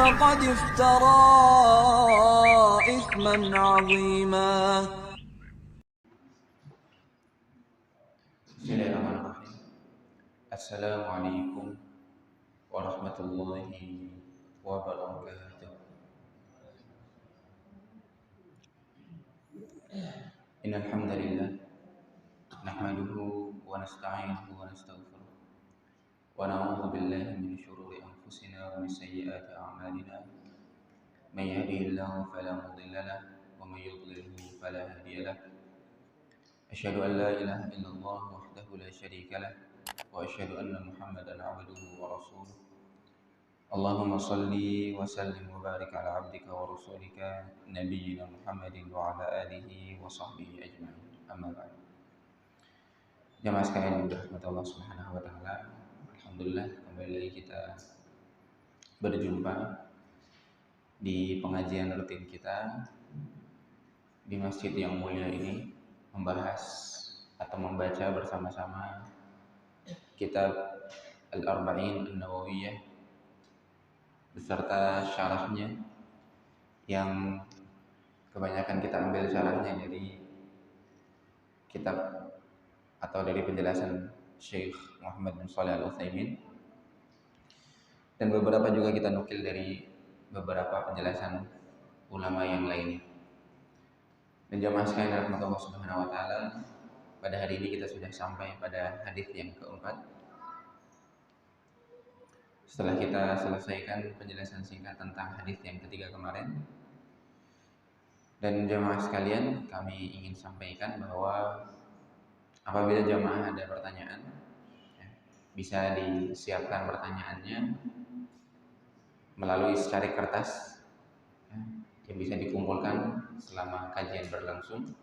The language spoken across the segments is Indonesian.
فقد افترى إثما عظيما. Bismillahirrahmanirrahim. Assalamualaikum warahmatullahi wabarakatuh. Innal hamdalillah nahmaduhu wa nasta'inuhu wa nastaghfiruh wa na'udzu billahi min shururi anfusina wa min sayyiati a'malina. May yahdihillahu fala mudilla lahu wa may yudlilhu fala hadiya lahu. Asyhadu an la ilaha illallah wahdahu la syarika lah wa asyhadu anna Muhammadan 'abduhu wa rasuluh. Allahumma salli wa sallim wa barik ala 'abdika wa rasulika nabiyyina Muhammadin wa ala alihi wa sahbihi ajma'in. Amma ba'd. Jamaah sekalian yang dirahmati Allah Subhanahu wa taala, alhamdulillah kembali lagi kita berjumpa di pengajian rutin kita di masjid yang mulia ini, membahas atau membaca bersama-sama kitab Al-Arba'in An-Nawawiyah beserta syarahnya yang kebanyakan kita ambil syarahnya dari kitab atau dari penjelasan Syekh Muhammad bin Shalih Al-Utsaimin, dan beberapa juga kita nukil dari beberapa penjelasan ulama yang lainnya. Dan jamaah sekalian rahmatullah subhanahu wa ta'ala, pada hari ini kita sudah sampai pada hadis yang keempat. Setelah kita selesaikan penjelasan singkat tentang hadis yang ketiga kemarin, dan jamaah sekalian, kami ingin sampaikan bahwa apabila jamaah ada pertanyaan, bisa disiapkan pertanyaannya melalui secari kertas yang bisa dikumpulkan selama kajian berlangsung,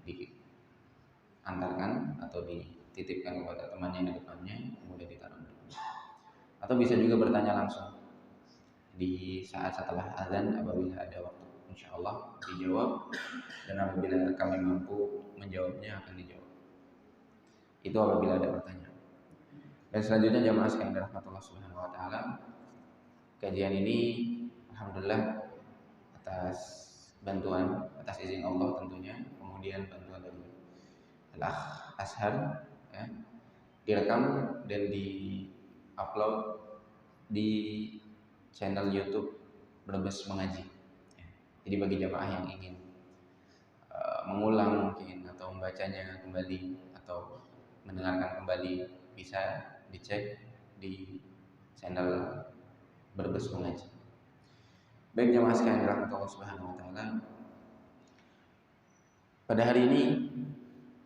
diantarkan atau dititipkan kepada temannya di depannya, kemudian ditaruh di depan. Atau bisa juga bertanya langsung di saat setelah azan apabila ada waktu, insya Allah dijawab, dan apabila kami mampu menjawabnya akan dijawab. Itu apabila ada pertanyaan. Dan selanjutnya jamaah sekalian rahmatullah subhanahu wa ta'ala, kajian ini alhamdulillah atas bantuan, atas izin Allah tentunya, kemudian bantuan dari Al-Akh Ashar, direkam dan di-upload di channel YouTube Brebes Mengaji. Jadi bagi jamaah yang ingin mengulang mungkin atau membacanya kembali atau mendengarkan kembali, bisa dicek di channel Brebes Mengaji. Baik jamaah sekalian dirahmati Allah Subhanahu wa taala, pada hari ini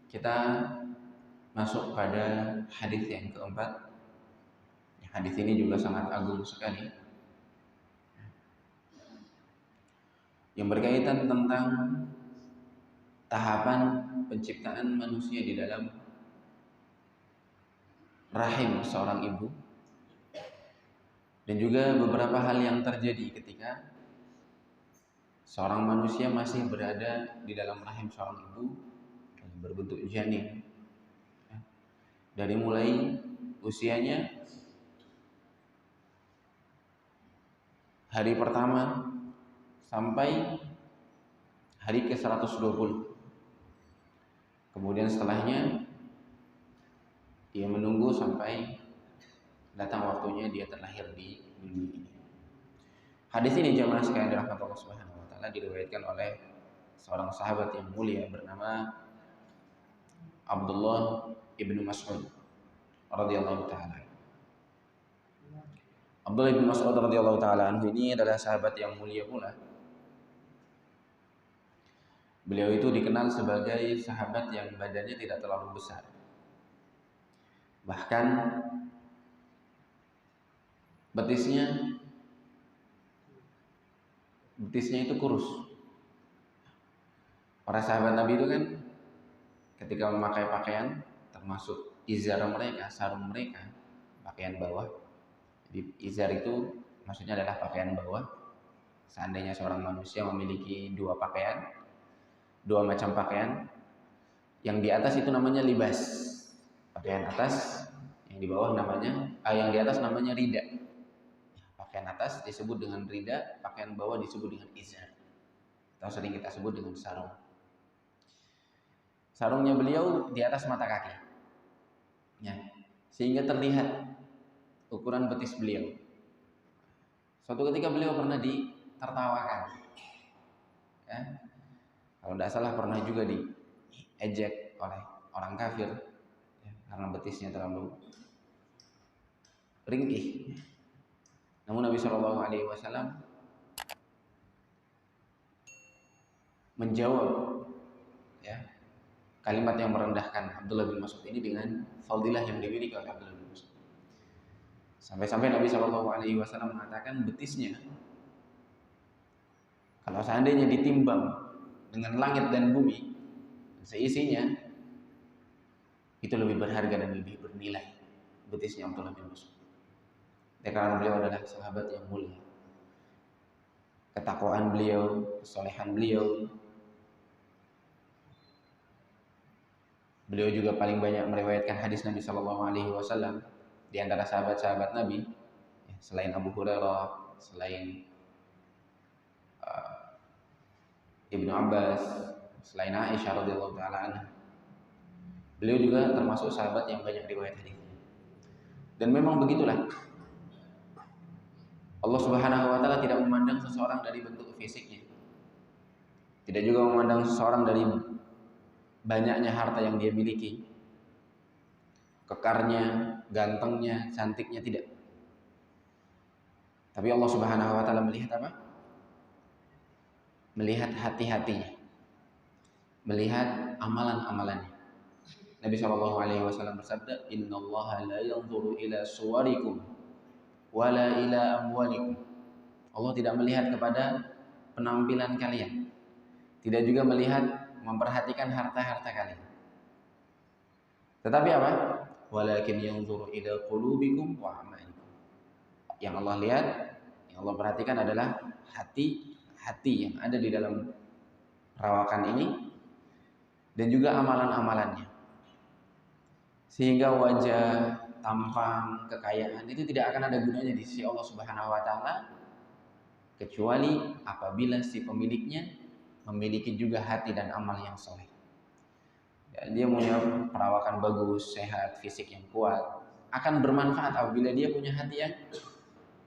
kita masuk pada hadis yang keempat. Hadis ini juga sangat agung sekali, yang berkaitan tentang tahapan penciptaan manusia di dalam rahim seorang ibu, dan juga beberapa hal yang terjadi ketika seorang manusia masih berada di dalam rahim seorang ibu berbentuk janin, dari mulai usianya hari pertama sampai hari ke-120. Kemudian setelahnya dia menunggu sampai datang waktunya dia terlahir di dunia ini. Hadis ini jamaah sekalian dirahmati Allah Subhanahu wa taala diriwayatkan oleh seorang sahabat yang mulia bernama Abdullah ibnu Mas'ud radhiyallahu taala. Abdullah bin Mas'ud radhiyallahu taala anhu ini adalah sahabat yang mulia pula. Beliau itu dikenal sebagai sahabat yang badannya tidak terlalu besar. Bahkan betisnya itu kurus. Para sahabat Nabi itu kan ketika memakai pakaian, termasuk izar mereka, sarung mereka, pakaian bawah. Jadi izar itu maksudnya adalah pakaian bawah. Seandainya seorang manusia memiliki dua macam pakaian, yang di atas itu namanya libas, pakaian atas, yang di bawah namanya, yang di atas namanya rida, Pakaian atas disebut dengan rida, pakaian bawah disebut dengan izar. Atau sering kita sebut dengan sarung. Sarungnya beliau di atas mata kaki. Ya, sehingga terlihat ukuran betis beliau. Suatu ketika beliau pernah ditertawakan. Ya. Kalau tidak salah pernah juga diejek oleh orang kafir ya, karena betisnya terlalu ringkih. Namun Nabi Shallallahu Alaihi Wasallam menjawab ya, kalimat yang merendahkan Abdullah bin Mas'ud ini dengan fadilah yang dimiliki oleh Abdullah bin Mas'ud. Sampai-sampai Nabi Shallallahu Alaihi Wasallam mengatakan betisnya kalau seandainya ditimbang dengan langit dan bumi seisinya, itu lebih berharga dan lebih bernilai betisnya Abdullah bin Mas'ud. Ya, karena beliau adalah sahabat yang mulia. Ketakwaan beliau, kesolehan beliau. Beliau juga paling banyak meriwayatkan hadis Nabi Shallallahu Alaihi Wasallam di antara sahabat-sahabat Nabi, selain Abu Hurairah, selain Ibnu Abbas, selain Aisyah radhiyallahu taala anha. Beliau juga termasuk sahabat yang banyak riwayat hadisnya. Dan memang begitulah. Allah Subhanahu wa taala tidak memandang seseorang dari bentuk fisiknya. Tidak juga memandang seseorang dari banyaknya harta yang dia miliki. Kekarnya, gantengnya, cantiknya, tidak. Tapi Allah Subhanahu wa taala melihat apa? Melihat hati-hatinya. Melihat amalan-amalannya. Nabi Shallallahu Alaihi Wasallam bersabda, Innallaha la yanzuru ila suwarikum wala ila amwalikum. Allah tidak melihat kepada penampilan kalian, tidak juga melihat memperhatikan harta-harta kalian. Tetapi apa? Walakin yanzuru ila qulubikum wa a'malikum. Yang Allah lihat, yang Allah perhatikan adalah hati yang ada di dalam perawakan ini dan juga amalan-amalannya. Sehingga wajah, tampang, kekayaan itu tidak akan ada gunanya di sisi Allah Subhanahu wa taala kecuali apabila si pemiliknya memiliki juga hati dan amal yang soleh. Ya, dia punya perawakan bagus, sehat, fisik yang kuat, akan bermanfaat apabila dia punya hati yang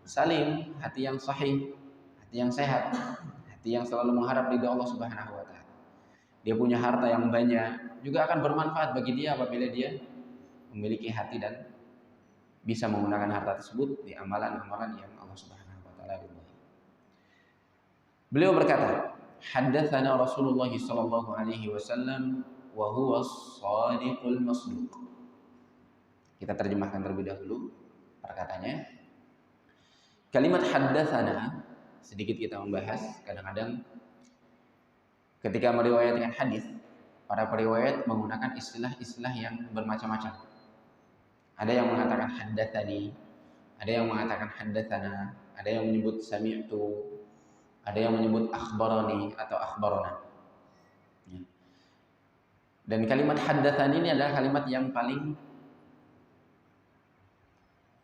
salim, hati yang sahih, hati yang sehat, hati yang selalu mengharap ridha Allah Subhanahu wa taala. Dia punya harta yang banyak, juga akan bermanfaat bagi dia apabila dia memiliki hati dan bisa menggunakan harta tersebut di amalan-amalan yang Allah Subhanahu wa taala ridhai. Beliau berkata, "Haddatsana Rasulullah sallallahu alaihi wasallam wa huwa as-shadiqul masduq." Kita terjemahkan terlebih dahulu perkataannya. Kalimat haddatsana, sedikit kita membahas, kadang-kadang ketika meriwayatkan hadis, para periwayat menggunakan istilah-istilah yang bermacam-macam. Ada yang mengatakan haddatsani, ada yang mengatakan haddatsana, ada yang menyebut sami'tu, ada yang menyebut akhbarani atau akhbarana. Dan kalimat haddatsani ini adalah kalimat yang paling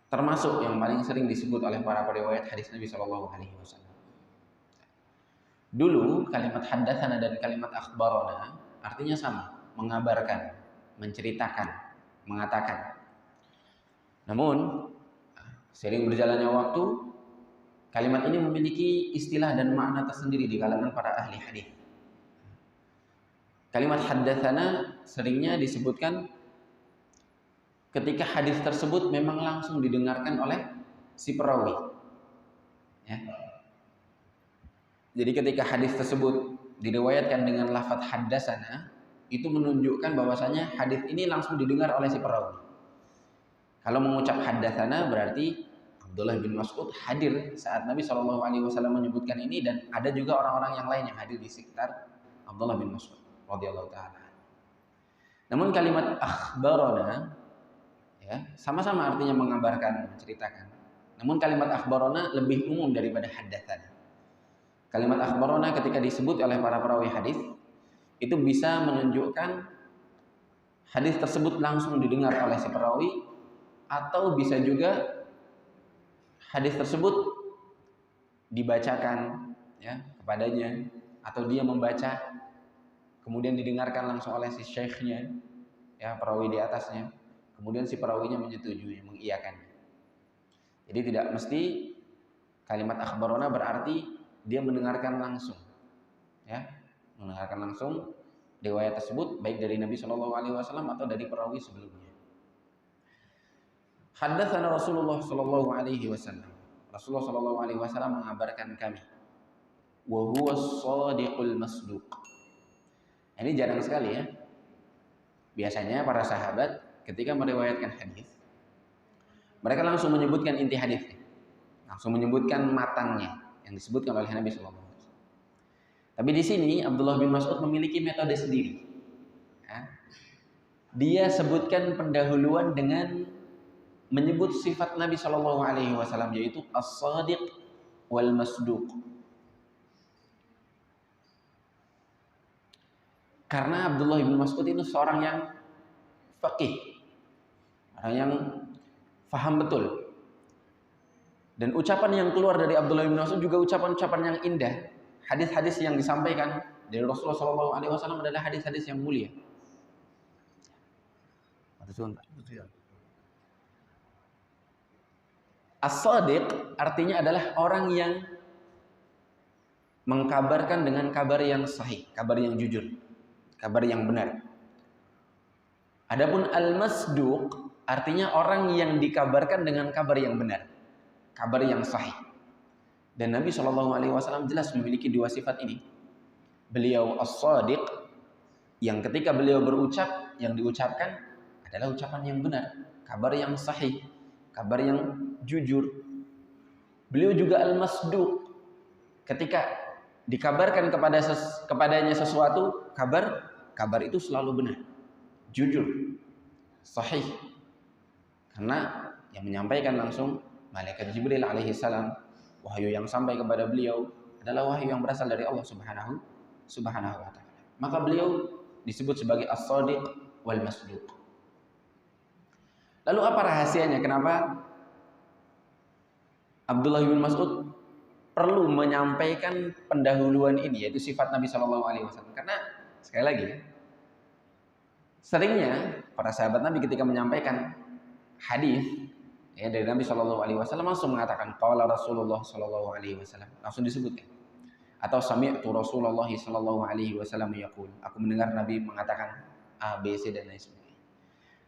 termasuk yang paling sering disebut oleh para periwayat hadis Nabi Shallallahu Alaihi Wasallam. Dulu kalimat haddatsana dan kalimat akhbarana artinya sama, mengabarkan, menceritakan, mengatakan. Namun seiring berjalannya waktu, kalimat ini memiliki istilah dan makna tersendiri di kalangan para ahli hadis. Kalimat haddatsana seringnya disebutkan ketika hadis tersebut memang langsung didengarkan oleh si perawi. Ya. Jadi ketika hadis tersebut diriwayatkan dengan lafaz haddatsana, itu menunjukkan bahwasanya hadis ini langsung didengar oleh si perawi. Kalau mengucap haddatsana berarti Abdullah bin Mas'ud hadir saat Nabi Shallallahu Alaihi Wasallam menyebutkan ini, dan ada juga orang-orang yang lain yang hadir di sekitar Abdullah bin Mas'ud radhiyallahu taala. Namun kalimat akhbarana ya, sama-sama artinya mengabarkan, menceritakan. Namun kalimat akhbarana lebih umum daripada haddatsana. Kalimat akhbarana ketika disebut oleh para perawi hadis itu bisa menunjukkan hadis tersebut langsung didengar oleh si perawi, atau bisa juga hadis tersebut dibacakan ya kepadanya, atau dia membaca kemudian didengarkan langsung oleh si syekhnya, ya perawi di atasnya, kemudian si perawinya menyetujui, mengiyakannya. Jadi tidak mesti kalimat akhbarona berarti dia mendengarkan langsung, ya mendengarkan langsung riwayat tersebut baik dari Nabi Shallallahu Alaihi Wasallam atau dari perawi sebelumnya. Haddatsana Rasulullah Shallallahu Alaihi Wasallam. Rasulullah Shallallahu Alaihi Wasallam mengabarkan kami. Wa huwa as-shadiqul masduq. Ini jarang sekali ya. Biasanya para sahabat ketika meriwayatkan hadis, mereka langsung menyebutkan inti hadisnya, langsung menyebutkan matangnya yang disebutkan oleh Nabi Shallallahu Alaihi Wasallam. Tapi di sini Abdullah bin Mas'ud memiliki metode sendiri. Ya. Dia sebutkan pendahuluan dengan menyebut sifat Nabi Shallallahu Alaihi Wasallam, yaitu as-shadiq wal masduq. Karena Abdullah bin Mas'ud itu seorang yang faqih, orang yang faham betul. Dan ucapan yang keluar dari Abdullah bin Mas'ud juga ucapan-ucapan yang indah. Hadis-hadis yang disampaikan dari Rasulullah SAW adalah hadis-hadis yang mulia. As-shadiq artinya adalah orang yang mengkabarkan dengan kabar yang sahih, kabar yang jujur, kabar yang benar. Adapun al-masduq artinya orang yang dikabarkan dengan kabar yang benar, kabar yang sahih. Dan Nabi SAW jelas memiliki dua sifat ini. Beliau as-shadiq, yang ketika beliau berucap, yang diucapkan adalah ucapan yang benar, kabar yang sahih, kabar yang jujur. Beliau juga al-masduq, ketika dikabarkan kepadanya sesuatu, kabar itu selalu benar, jujur, sahih. Karena yang menyampaikan langsung malaikat Jibril alaihi salam, wahyu yang sampai kepada beliau adalah wahyu yang berasal dari Allah Subhanahu wa taala. Maka beliau disebut sebagai as-shadiq wal masduq. Lalu apa rahasianya kenapa Abdullah bin Mas'ud perlu menyampaikan pendahuluan ini, yaitu sifat Nabi Shallallahu Alaihi Wasallam? Karena sekali lagi, seringnya para sahabat Nabi ketika menyampaikan hadis ya dari Nabi Shallallahu Alaihi Wasallam langsung mengatakan qala Rasulullah Shallallahu Alaihi Wasallam, langsung disebutkan. Atau sami'tu Rasulullah Shallallahu Alaihi Wasallam yaqul, aku mendengar Nabi mengatakan A, B, C dan lain sebagainya.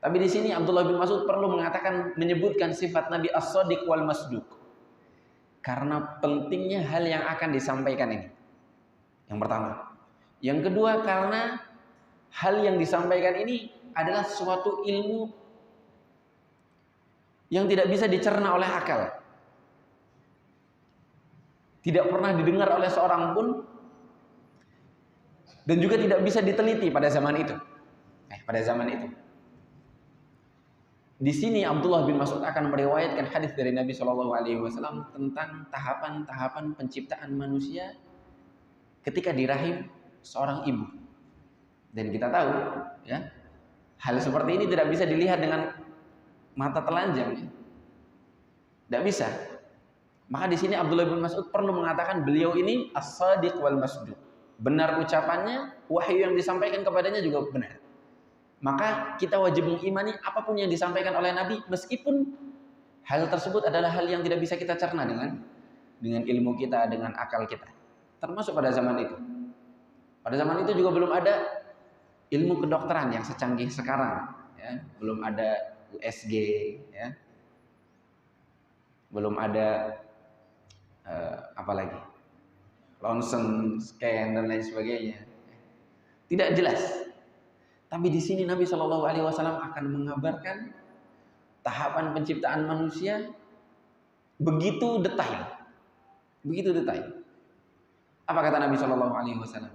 Tapi di sini Abdullah bin Mas'ud perlu menyebutkan sifat Nabi as-shadiq wal masduq, karena pentingnya hal yang akan disampaikan ini. Yang pertama. Yang kedua, karena hal yang disampaikan ini adalah suatu ilmu yang tidak bisa dicerna oleh akal. Tidak pernah didengar oleh seorang pun, dan juga tidak bisa diteliti pada zaman itu. Di sini Abdullah bin Mas'ud akan meriwayatkan hadis dari Nabi Shallallahu Alaihi Wasallam tentang tahapan-tahapan penciptaan manusia ketika di rahim seorang ibu. Dan kita tahu, ya, hal seperti ini tidak bisa dilihat dengan mata telanjang, ya. Tidak bisa. Maka di sini Abdullah bin Mas'ud perlu mengatakan beliau ini as-shadiq wal masduq. Benar ucapannya, wahyu yang disampaikan kepadanya juga benar. Maka kita wajib mengimani apapun yang disampaikan oleh Nabi, meskipun hal tersebut adalah hal yang tidak bisa kita cerna dengan ilmu kita, dengan akal kita. Termasuk pada zaman itu. Pada zaman itu juga belum ada ilmu kedokteran yang secanggih sekarang, ya. Belum ada USG, ya. Belum ada apalagi ronsen, scan dan lain sebagainya. Tidak jelas. Tapi di sini Nabi Shallallahu Alaihi Wasallam akan mengabarkan tahapan penciptaan manusia begitu detail, Apa kata Nabi Shallallahu Alaihi Wasallam?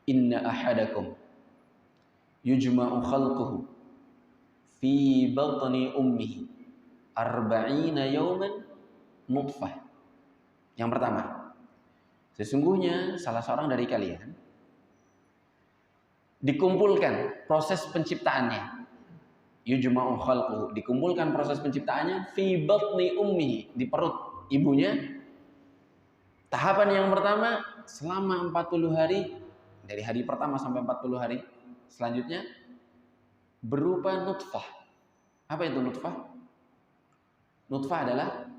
Inna ahadakum yujma'u khalquhu fi batni ummihi 40 yawman nutfah. Yang pertama, sesungguhnya salah seorang dari kalian dikumpulkan proses penciptaannya, yujma'u khalquhu, dikumpulkan proses penciptaannya fi batni ummihi, di perut ibunya Tahapan yang pertama selama 40 hari, dari hari pertama sampai 40 hari selanjutnya berupa nutfah. Apa itu nutfah? Nutfah adalah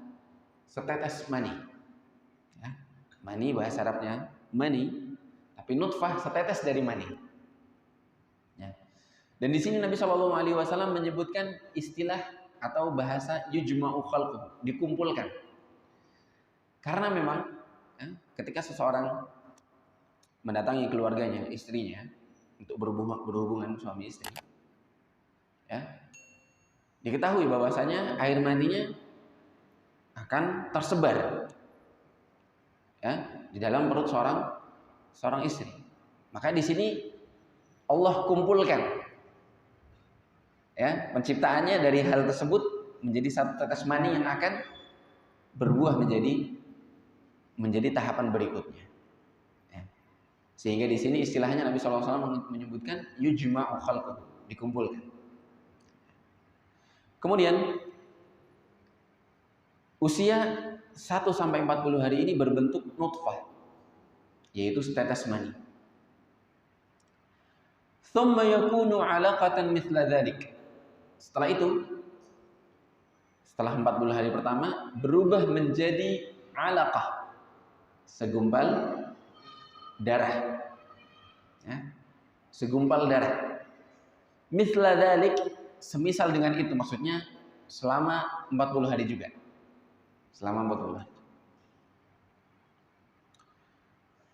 setetes mani. Ya. Mani bahasa Arabnya mani, tapi nutfah setetes dari mani. Ya. Dan di sini Nabi Shallallahu Alaihi Wasallam menyebutkan istilah atau bahasa yujma'u khalquh, dikumpulkan. Karena memang ketika seseorang mendatangi keluarganya, istrinya, untuk berhubungan suami istri, ya, diketahui bahwasanya air maninya akan tersebar, ya, di dalam perut seorang istri. Maka di sini Allah kumpulkan, ya, penciptaannya dari hal tersebut menjadi satu tetes mani yang akan berbuah menjadi tahapan berikutnya. Ya. Sehingga di sini istilahnya Nabi SAW menyebutkan yujma'u khalquh, dikumpulkan. Kemudian usia 1 sampai 40 hari ini berbentuk nutfah, yaitu setetes mani. Thumma yakunu 'alaqatan mithla dzalik. Setelah itu, setelah 40 hari pertama berubah menjadi 'alaqah, segumpal darah, ya, segumpal darah. Mithla dzalik, semisal dengan itu, maksudnya selama 40 hari juga. Selama 40 hari.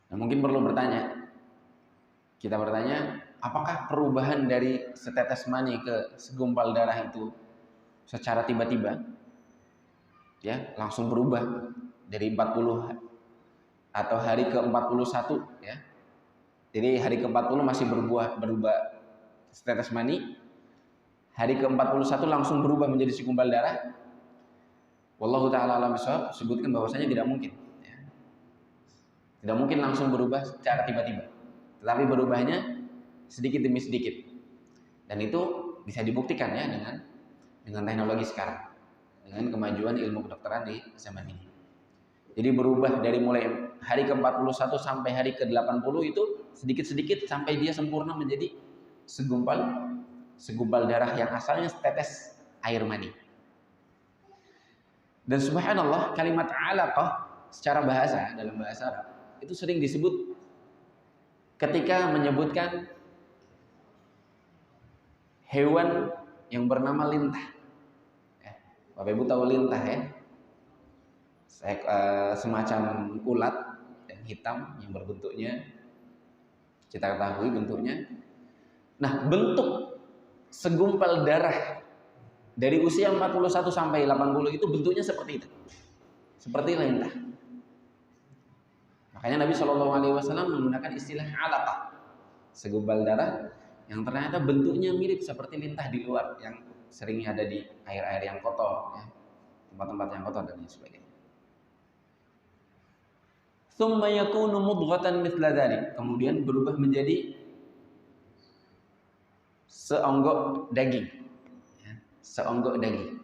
Nah, mungkin perlu kita bertanya, apakah perubahan dari setetes mani ke segumpal darah itu secara tiba-tiba, ya, langsung berubah dari 40 atau hari ke-41, ya. Jadi hari ke-40 masih berubah setetes mani, hari ke-41 langsung berubah menjadi segumpal darah? Wallahu ta'ala alam bishawab, sebutkan bahwasanya tidak mungkin, ya. Tidak mungkin langsung berubah secara tiba-tiba, tetapi berubahnya sedikit demi sedikit. Dan itu bisa dibuktikan, ya, dengan teknologi sekarang, dengan kemajuan ilmu kedokteran di zaman ini. Jadi berubah dari mulai hari ke-41 sampai hari ke-80 itu sedikit-sedikit sampai dia sempurna menjadi segumpal darah yang asalnya setetes air mani. Dan subhanallah, kalimat 'alaqah secara bahasa, dalam bahasa Arab itu sering disebut ketika menyebutkan hewan yang bernama lintah. Bapak Ibu tahu lintah, ya? Semacam ulat yang hitam yang berbentuknya, kita ketahui bentuknya. Nah, bentuk segumpal darah dari usia 41 sampai 80 itu bentuknya seperti itu, seperti lintah. Makanya Nabi SAW menggunakan istilah 'alaqah, segumpal darah yang ternyata bentuknya mirip seperti lintah di luar yang sering ada di air-air yang kotor, ya, tempat-tempat yang kotor dan lain sebagainya. Tsumma yakunu mudghatan mithla dzalik, kemudian berubah menjadi seonggok daging, ya, seonggok daging.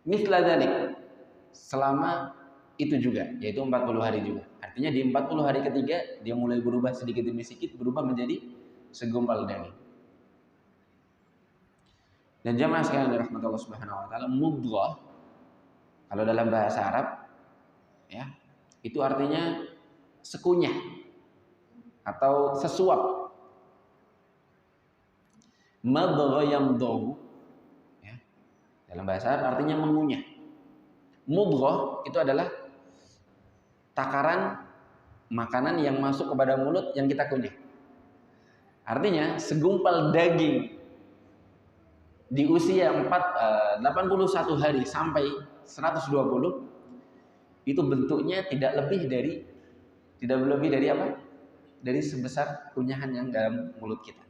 Mithla dzalik, selama itu juga, yaitu 40 hari juga. Artinya di 40 hari ketiga dia mulai berubah sedikit demi sedikit, berubah menjadi segumpal daging. Dan jamaah sekalian dirahmati Allah Subhanahu wa taala, mudghah kalau dalam bahasa Arab, ya, itu artinya sekunyah atau sesuap. Madgha yamdhu, ya, dalam bahasa Arab artinya mengunyah. Mudghah itu adalah takaran makanan yang masuk kepada mulut yang kita kunyah. Artinya segumpal daging di usia 81 hari sampai 120 itu bentuknya tidak lebih dari apa? Dari sebesar kunyahan yang dalam mulut kita.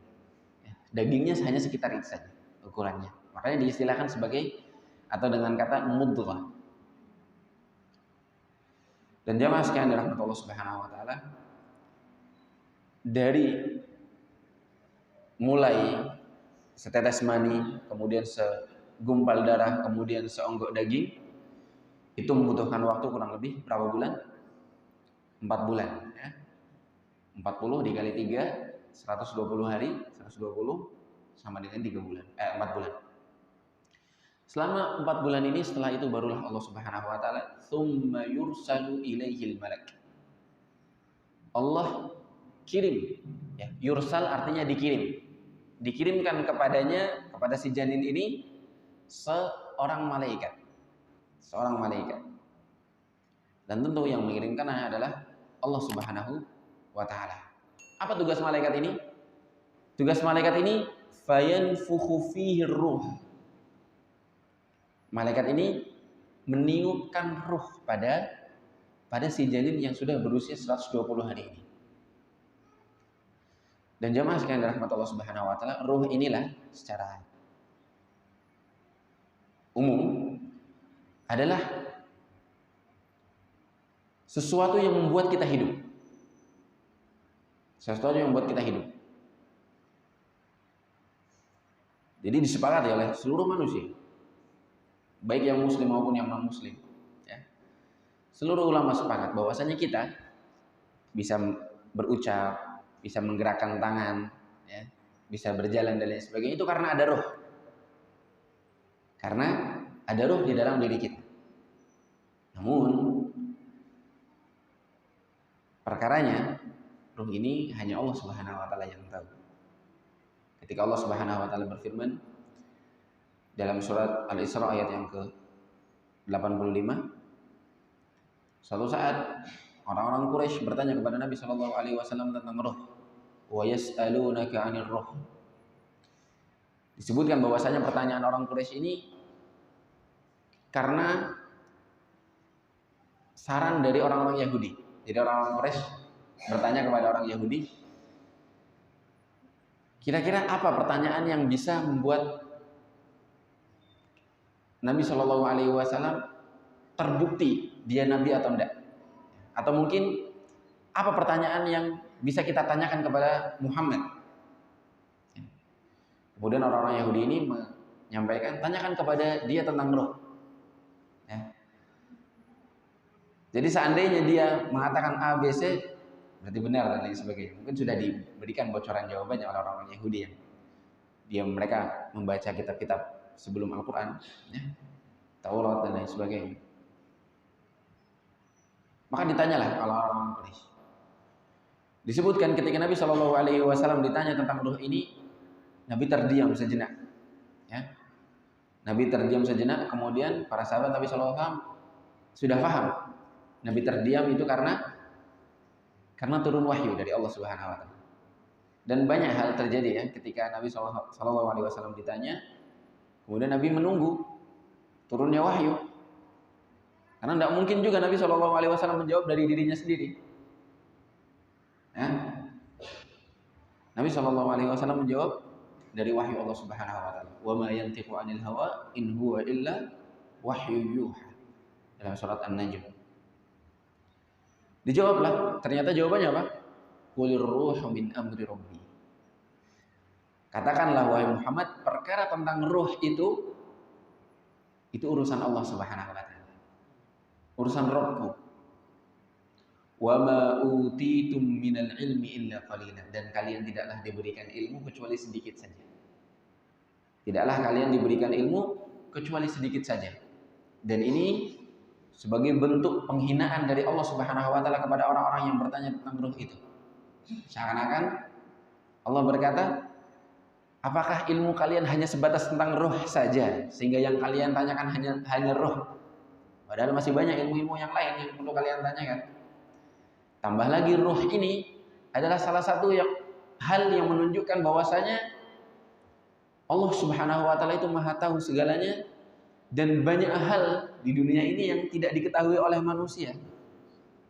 Dagingnya hanya sekitar itu saja ukurannya. Makanya diistilahkan sebagai atau dengan kata mudghah. Dan jamaah sekalian dirahmati Allah Subhanahu wa taala, dari mulai setetes mani, kemudian segumpal darah, kemudian seonggok daging, itu membutuhkan waktu kurang lebih berapa bulan? 4 bulan ya. 40 dikali 3 120 hari, 120 sama dengan 3 bulan, 4 bulan. Selama 4 bulan ini, setelah itu barulah Allah Subhanahu wa taala tsumma yursalu ilaihil malak. Allah kirim ya, yursal artinya dikirim. Dikirimkan kepadanya, kepada si janin ini seorang malaikat. Seorang malaikat. Dan tentu yang mengirimkan adalah Allah Subhanahu wa taala. Apa tugas malaikat ini? Tugas malaikat ini fayanfukhu fihi ruh. Malaikat ini meniupkan ruh pada si janin yang sudah berusia 120 hari ini. Dan jemaah sekalian dirahmati Allah Subhanahu wa taala, ruh inilah secara umum adalah sesuatu yang membuat kita hidup. Sesuatu yang membuat kita hidup. Jadi disepakati oleh seluruh manusia, baik yang muslim maupun yang non muslim ya. Seluruh ulama sepakat bahwasanya kita bisa berucap, bisa menggerakkan tangan ya, bisa berjalan dan lain sebagainya itu karena ada ruh. Karena ada ruh di dalam diri kita. Namun perkaranya, ruh ini hanya Allah Subhanahu wa taala yang tahu. Ketika Allah Subhanahu wa taala berfirman dalam surat Al-Isra ayat yang ke-85, suatu saat orang-orang Quraisy bertanya kepada Nabi Shallallahu alaihi wasallam tentang ruh. Wa yas'alunaka 'anir ruh. Disebutkan bahwasanya pertanyaan orang Quraisy ini karena saran dari orang-orang Yahudi. Jadi orang-orang Quraisy bertanya kepada orang Yahudi, kira-kira apa pertanyaan yang bisa membuat Nabi Shallallahu alaihi wasallam terbukti dia nabi atau enggak? Atau mungkin apa pertanyaan yang bisa kita tanyakan kepada Muhammad? Kemudian orang-orang Yahudi ini menyampaikan, tanyakan kepada dia tentang roh. Ya. Jadi seandainya dia mengatakan A, B, C, berarti benar dan lain sebagainya. Mungkin sudah diberikan bocoran jawabannya oleh orang-orang Yahudi yang mereka membaca kitab-kitab sebelum Al-Quran, ya, Taurat dan lain sebagainya. Maka ditanyalah oleh orang-orang Quraisy. Disebutkan ketika Nabi Shallallahu alaihi wasallam ditanya tentang ruh ini, Nabi terdiam sejenak. Ya. Nabi terdiam sejenak, kemudian para sahabat Nabi Shallallahu alaihi wasallam sudah paham. Nabi terdiam itu karena turun wahyu dari Allah Subhanahu wa taala. Dan banyak hal terjadi ya ketika Nabi Shallallahu alaihi wasallam ditanya, kemudian Nabi menunggu turunnya wahyu. Karena tidak mungkin juga Nabi Shallallahu alaihi wasallam menjawab dari dirinya sendiri. Ya. Nabi Shallallahu alaihi wasallam menjawab dari wahyu Allah Subhanahu wa taala. Wa ma yantiqu 'anil hawa in huwa illa wahyu yuha. Dalam surat An-Najm. Dijawablah, ternyata jawabannya apa? Qulir ruhu min amri rabbi. Katakanlah wahai Muhammad, perkara tentang ruh itu urusan Allah Subhanahu wa taala. Urusan Rabbku. Wa ma utitum minal ilmi illa qalilan, dan kalian tidaklah diberikan ilmu kecuali sedikit saja. Tidaklah kalian diberikan ilmu kecuali sedikit saja. Dan ini sebagai bentuk penghinaan dari Allah Subhanahu wa taala kepada orang-orang yang bertanya tentang ruh itu. Seakan-akan Allah berkata, apakah ilmu kalian hanya sebatas tentang ruh saja sehingga yang kalian tanyakan hanya ruh? Padahal masih banyak ilmu-ilmu yang lain yang perlu kalian tanyakan. Tambah lagi ruh ini adalah salah satu hal yang menunjukkan bahwasanya Allah Subhanahu wa taala itu Maha tahu segalanya, dan banyak hal di dunia ini yang tidak diketahui oleh manusia.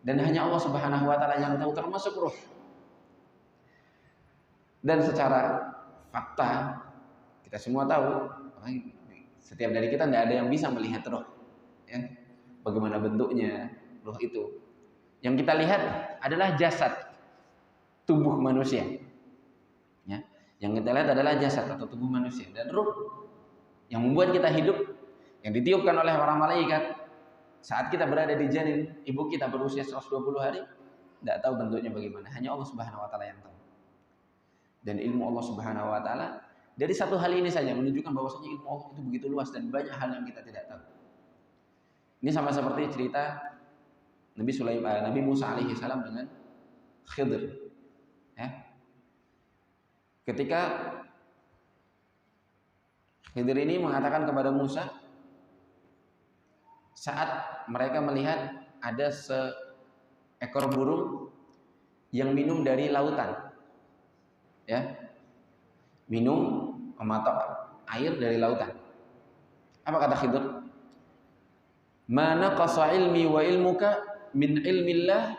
Dan hanya Allah Subhanahu wa taala yang tahu, termasuk ruh. Dan secara fakta kita semua tahu, setiap dari kita tidak ada yang bisa melihat ruh. Ya. Bagaimana bentuknya ruh itu? Yang kita lihat adalah jasad tubuh manusia. Ya. Yang kita lihat adalah jasad atau tubuh manusia, dan ruh yang membuat kita hidup, yang ditiupkan oleh para malaikat saat kita berada di janin ibu kita berusia 120 hari, tidak tahu bentuknya bagaimana. Hanya Allah Subhanahu wa taala yang tahu. Dan ilmu Allah Subhanahu wa taala dari satu hal ini saja menunjukkan bahwasanya ilmu Allah itu begitu luas dan banyak hal yang kita tidak tahu. Ini sama seperti cerita Nabi Musa alaihi salam dengan Khidir. Ya. Ketika Khidir ini mengatakan kepada Musa saat mereka melihat ada seekor burung yang minum dari lautan. Ya, minum mematok air dari lautan. Apa kata Khidir? Ma naqasa ilmi wa ilmuka min ilmillah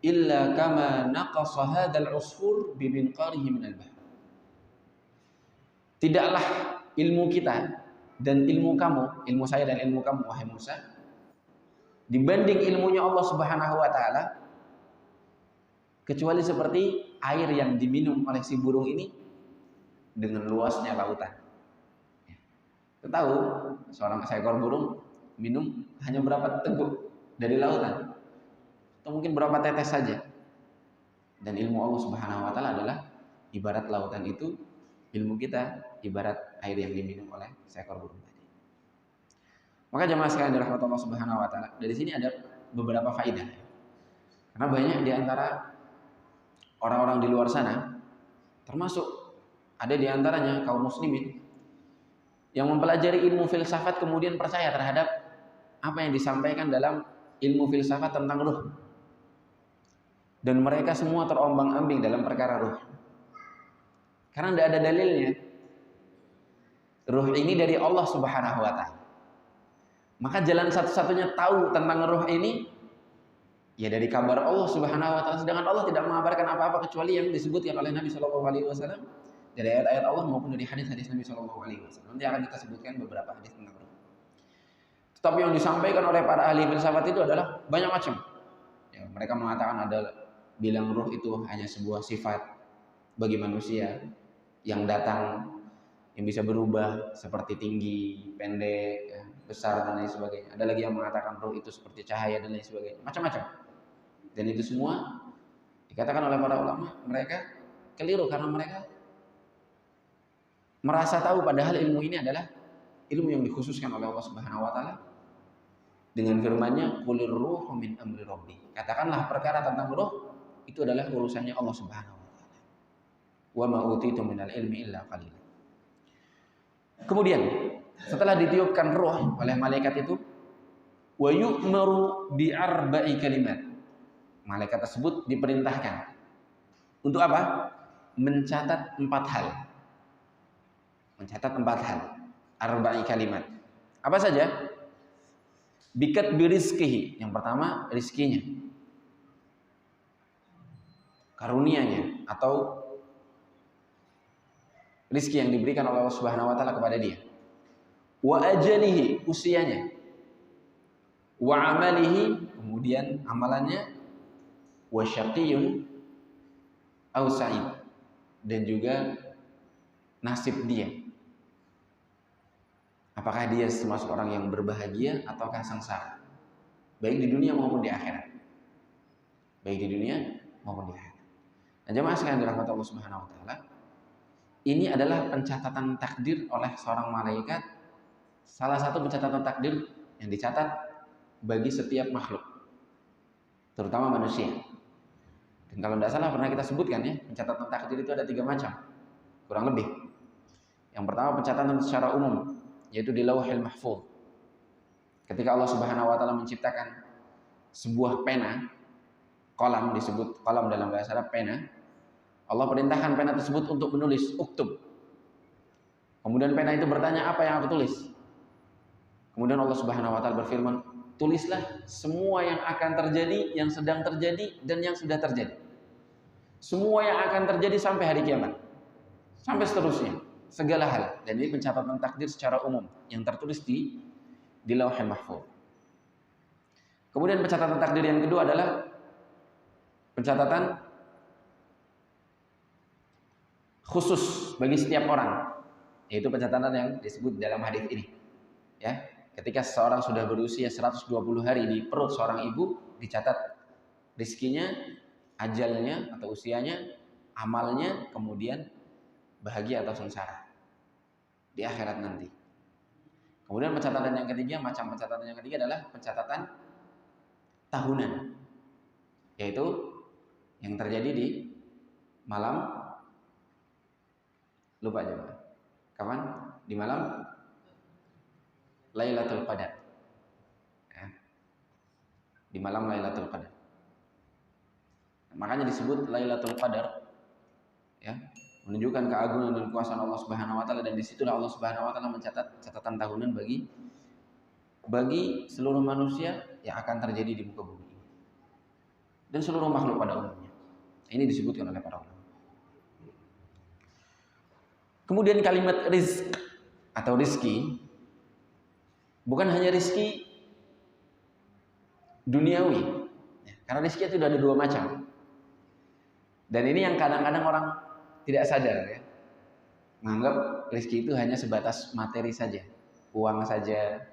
illa kama naqasa hadzal usfur bi minqarihi min al-bahr. Tidaklah ilmu kita dan ilmu kamu, ilmu saya dan ilmu kamu wahai Musa, dibanding ilmunya Allah Subhanahu wa taala kecuali seperti air yang diminum oleh si burung ini dengan luasnya lautan. Kita tahu seekor burung minum hanya berapa teguk dari lautan, atau mungkin berapa tetes saja. Dan ilmu Allah Subhanahu wa taala adalah ibarat lautan itu, ilmu kita ibarat air yang diminum oleh seekor burung tadi. Maka jemaah sekalian dirahmati Allah Subhanahu wa taala, dari sini ada beberapa faedah. Karena banyak di antara orang-orang di luar sana, termasuk ada di antaranya kaum muslimin yang mempelajari ilmu filsafat kemudian percaya terhadap apa yang disampaikan dalam ilmu filsafat tentang ruh. Dan mereka semua terombang-ambing dalam perkara ruh. Karena tidak ada dalilnya. Ruh ini dari Allah Subhanahu wa taala. Maka jalan satu-satunya tahu tentang ruh ini ya dari kabar Allah Subhanahu wa taala. Sedangkan Allah tidak mengabarkan apa-apa kecuali yang disebutkan oleh Nabi sallallahu alaihi wasallam dari ayat-ayat Allah maupun dari hadis-hadis Nabi sallallahu alaihi wasallam. Nanti akan kita sebutkan beberapa hadis tentang ruh. Tetapi yang disampaikan oleh para ahli filsafat itu adalah banyak macam. Ya, mereka mengatakan bilang ruh itu hanya sebuah sifat bagi manusia yang datang, yang bisa berubah seperti tinggi, pendek, ya, besar dan lain sebagainya. Ada lagi yang mengatakan ruh itu seperti cahaya dan lain sebagainya. Macam-macam. Dan itu semua dikatakan oleh para ulama, mereka keliru karena mereka merasa tahu padahal ilmu ini adalah ilmu yang dikhususkan oleh Allah Subhanahu wa taala dengan firman-Nya qulir ruhu min amri rabbi. Katakanlah perkara tentang ruh itu adalah urusannya Allah Subhanahu wa taala. Wa ma utitu minal ilmi illa qalila. Kemudian setelah ditiupkan ruh oleh malaikat itu, wa yu'maru bi arba'i kalimat. Malaikat tersebut diperintahkan untuk apa? Mencatat 4 hal. Mencatat 4 hal. Arba'i kalimat. Apa saja? Bikat birizkihi. Yang pertama, rizkinya. Karunianya atau rizki yang diberikan oleh Allah Subhanahu wa taala kepada dia. Wa ajalihi, usianya. Wa amalihi, kemudian amalannya. Wa syaqiyun aw sa'id, dan juga nasib dia. Apakah dia termasuk orang yang berbahagia ataukah sengsara? Baik di dunia maupun di akhirat. Baik di dunia maupun di akhirat. Nah, jemaah sekalian dirahmati Allah Subhanahu wa taala, ini adalah pencatatan takdir oleh seorang malaikat. Salah satu pencatatan takdir yang dicatat bagi setiap makhluk, terutama manusia. Dan kalau tidak salah pernah kita sebutkan ya, pencatatan takdir itu ada 3 macam, kurang lebih. Yang pertama pencatatan secara umum, yaitu di Lauhil Mahfuz. Ketika Allah Subhanahu wa taala menciptakan sebuah pena, kolam, disebut kolam dalam bahasa Arab pena, Allah perintahkan pena tersebut untuk menulis uktub. Kemudian pena itu bertanya, apa yang aku tulis? Kemudian Allah Subhanahu wa taala berfirman, tulislah semua yang akan terjadi, yang sedang terjadi, dan yang sudah terjadi. Semua yang akan terjadi sampai hari kiamat, sampai seterusnya, segala hal. Dan ini pencatatan takdir secara umum yang tertulis di Lauhul Mahfuz. Kemudian pencatatan takdir yang kedua adalah pencatatan khusus bagi setiap orang, yaitu pencatatan yang disebut dalam hadis ini. Ya, ketika seseorang sudah berusia 120 hari di perut seorang ibu, dicatat rizkinya, ajalnya atau usianya, amalnya, kemudian bahagia atau sengsara di akhirat nanti. Kemudian pencatatan yang ketiga, macam pencatatan yang ketiga adalah pencatatan tahunan, yaitu yang terjadi di malam, lupa aja kapan, di malam Lailatul Qadar, ya. Di malam Lailatul Qadar, makanya disebut Lailatul Qadar, ya, menunjukkan keagungan dan kuasaan Allah Subhanahu wa taala, dan disitulah Allah Subhanahu wa taala mencatat catatan tahunan bagi seluruh manusia yang akan terjadi di muka bumi dan seluruh makhluk pada umumnya. Ini disebutkan oleh para ulama. Kemudian kalimat rizq atau rizki bukan hanya rizki duniawi, karena rizki itu ada dua macam. Dan ini yang kadang-kadang orang tidak sadar, ya, menganggap rizki itu hanya sebatas materi saja, uang saja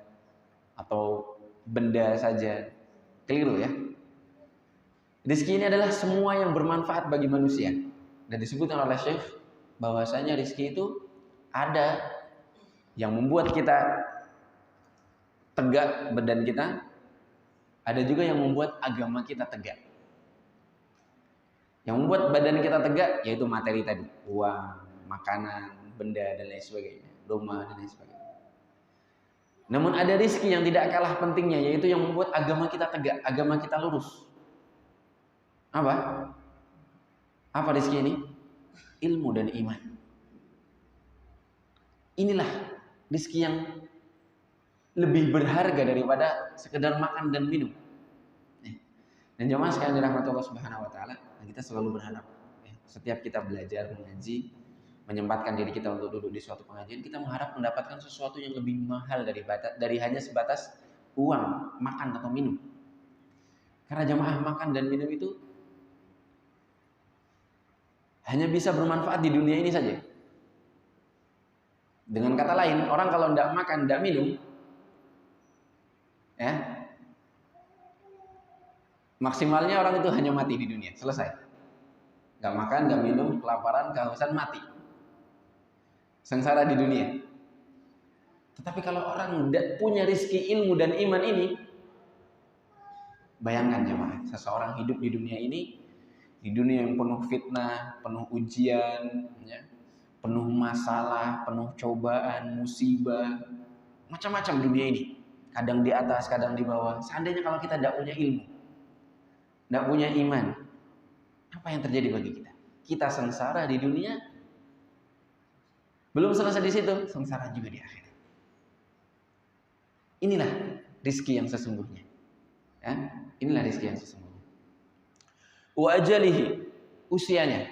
atau benda saja. Keliru, ya. Rizki ini adalah semua yang bermanfaat bagi manusia. Dan disebutkan oleh Syekh bahwasanya rizki itu ada yang membuat kita tegak badan kita, ada juga yang membuat agama kita tegak. Yang membuat badan kita tegak yaitu materi tadi, uang, makanan, benda dan lain sebagainya, rumah dan lain sebagainya. Namun ada rizki yang tidak kalah pentingnya, yaitu yang membuat agama kita tegak, agama kita lurus. Apa rizki ini? Ilmu dan iman. Inilah rizki yang lebih berharga daripada sekedar makan dan minum. Dan jemaah sekalian dirahmati Allah Subhanahu wa taala, kita selalu berharap, ya, setiap kita belajar mengaji, menyempatkan diri kita untuk duduk di suatu pengajian, kita mengharap mendapatkan sesuatu yang lebih mahal dari hanya sebatas uang, makan atau minum. Karena jemaah makan dan minum itu hanya bisa bermanfaat di dunia ini saja. Dengan kata lain, orang kalau tidak makan, tidak minum, ya, maksimalnya orang itu hanya mati di dunia, selesai. Gak makan, gak minum, kelaparan, kehausan, mati, sengsara di dunia. Tetapi kalau orang tidak punya rizki ilmu dan iman ini, bayangkan jemaah, seseorang hidup di dunia ini, di dunia yang penuh fitnah, penuh ujian, ya, penuh masalah, penuh cobaan, musibah, macam-macam dunia ini. Kadang di atas, kadang di bawah. Seandainya kalau kita tidak punya ilmu, tidak punya iman, apa yang terjadi bagi kita? Kita sengsara di dunia, belum selesai di situ, sengsara juga di akhirat. Inilah rizki yang sesungguhnya, ya? Inilah rizki yang sesungguhnya. Wa ajalihi, usianya.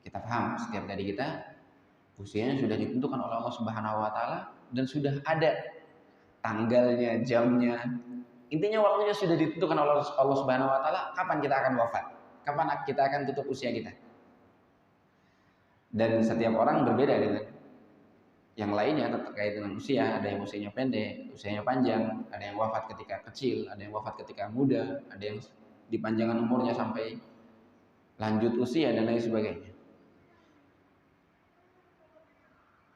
Kita paham, setiap dari kita usianya sudah ditentukan oleh Allah Subhanahu wa taala dan sudah ada tanggalnya, jamnya. Intinya waktunya sudah ditentukan oleh Allah Subhanahu wa taala kapan kita akan wafat, kapan kita akan tutup usia kita. Dan setiap orang berbeda dengan yang lainnya terkait dengan usia. Ada yang usianya pendek, usianya panjang, ada yang wafat ketika kecil, ada yang wafat ketika muda, ada yang dipanjangkan umurnya sampai lanjut usia dan lain sebagainya.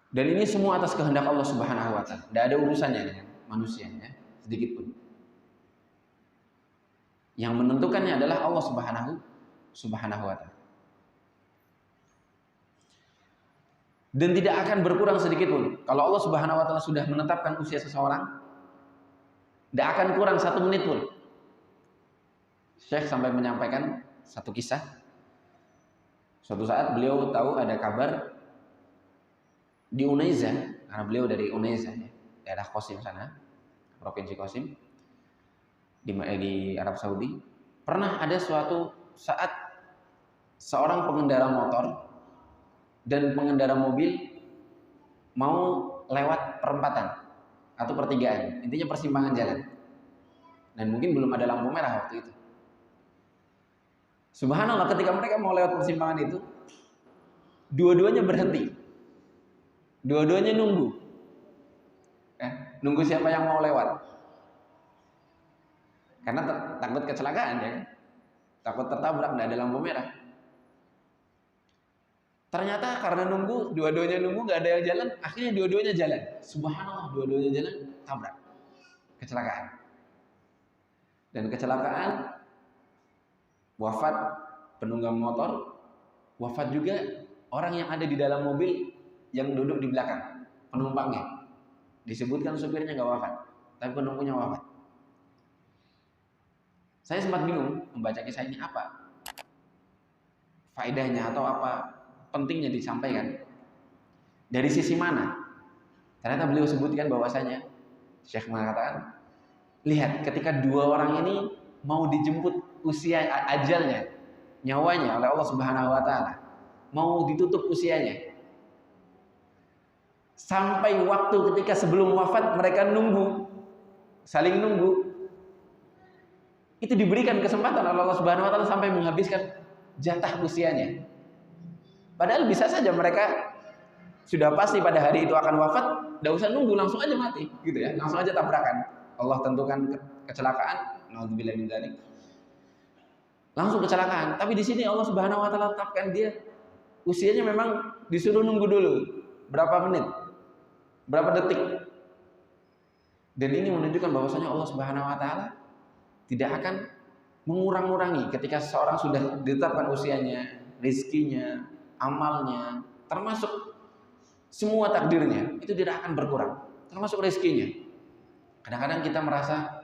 Dan ini semua atas kehendak Allah Subhanahu wa taala. Tidak ada urusannya dengan manusia, ya, sedikit pun. Yang menentukannya adalah Allah Subhanahu wa taala. Dan tidak akan berkurang sedikit pun. Kalau Allah Subhanahu wa taala sudah menetapkan usia seseorang, tidak akan kurang 1 menit pun. Syekh sampai menyampaikan satu kisah. Suatu saat beliau tahu ada kabar di Unaiza, karena beliau dari Unaiza, ya, daerah Qasim sana, provinsi Qasim di Arab Saudi. Pernah ada suatu saat seorang pengendara motor dan pengendara mobil mau lewat perempatan atau pertigaan, intinya persimpangan jalan, dan mungkin belum ada lampu merah waktu itu. Subhanallah, ketika mereka mau lewat persimpangan itu, dua-duanya berhenti, dua-duanya nunggu, nunggu siapa yang mau lewat, karena takut kecelakaan, ya kan? takut tertabrak, nggak ada lampu merah. Ternyata karena nunggu, dua-duanya nunggu, nggak ada yang jalan, akhirnya dua-duanya jalan. Subhanallah, dua-duanya jalan, tabrak, kecelakaan. Dan kecelakaan, wafat penunggang motor, wafat juga orang yang ada di dalam mobil yang duduk di belakang, penumpangnya. Disebutkan supirnya nggak wafat, tapi penumpangnya wafat. Saya sempat bingung membaca kisah ini, apa faedahnya atau apa pentingnya disampaikan, dari sisi mana. Ternyata beliau sebutkan bahwasanya, Syekh mengatakan, lihat ketika dua orang ini mau dijemput usia ajalnya, nyawanya oleh Allah Subhanahu wa taala, mau ditutup usianya. Sampai waktu ketika sebelum wafat mereka nunggu, saling nunggu. Itu diberikan kesempatan oleh Allah Subhanahu wa taala sampai menghabiskan jatah usianya. Padahal bisa saja mereka sudah pasti pada hari itu akan wafat, tidak usah nunggu, langsung aja mati, gitu ya, langsung aja tabrakan. Allah tentukan kecelakaan, naudzubillah min dzalik. Langsung kecelakaan. Tapi di sini Allah Subhanahu wa taala tetapkan dia usianya memang disuruh nunggu dulu berapa menit, berapa detik. Dan ini menunjukkan bahwasanya Allah Subhanahu wa taala tidak akan mengurang-urangi ketika seseorang sudah ditetapkan usianya, rezekinya, amalnya, termasuk semua takdirnya, itu tidak akan berkurang, termasuk rezekinya. Kadang-kadang kita merasa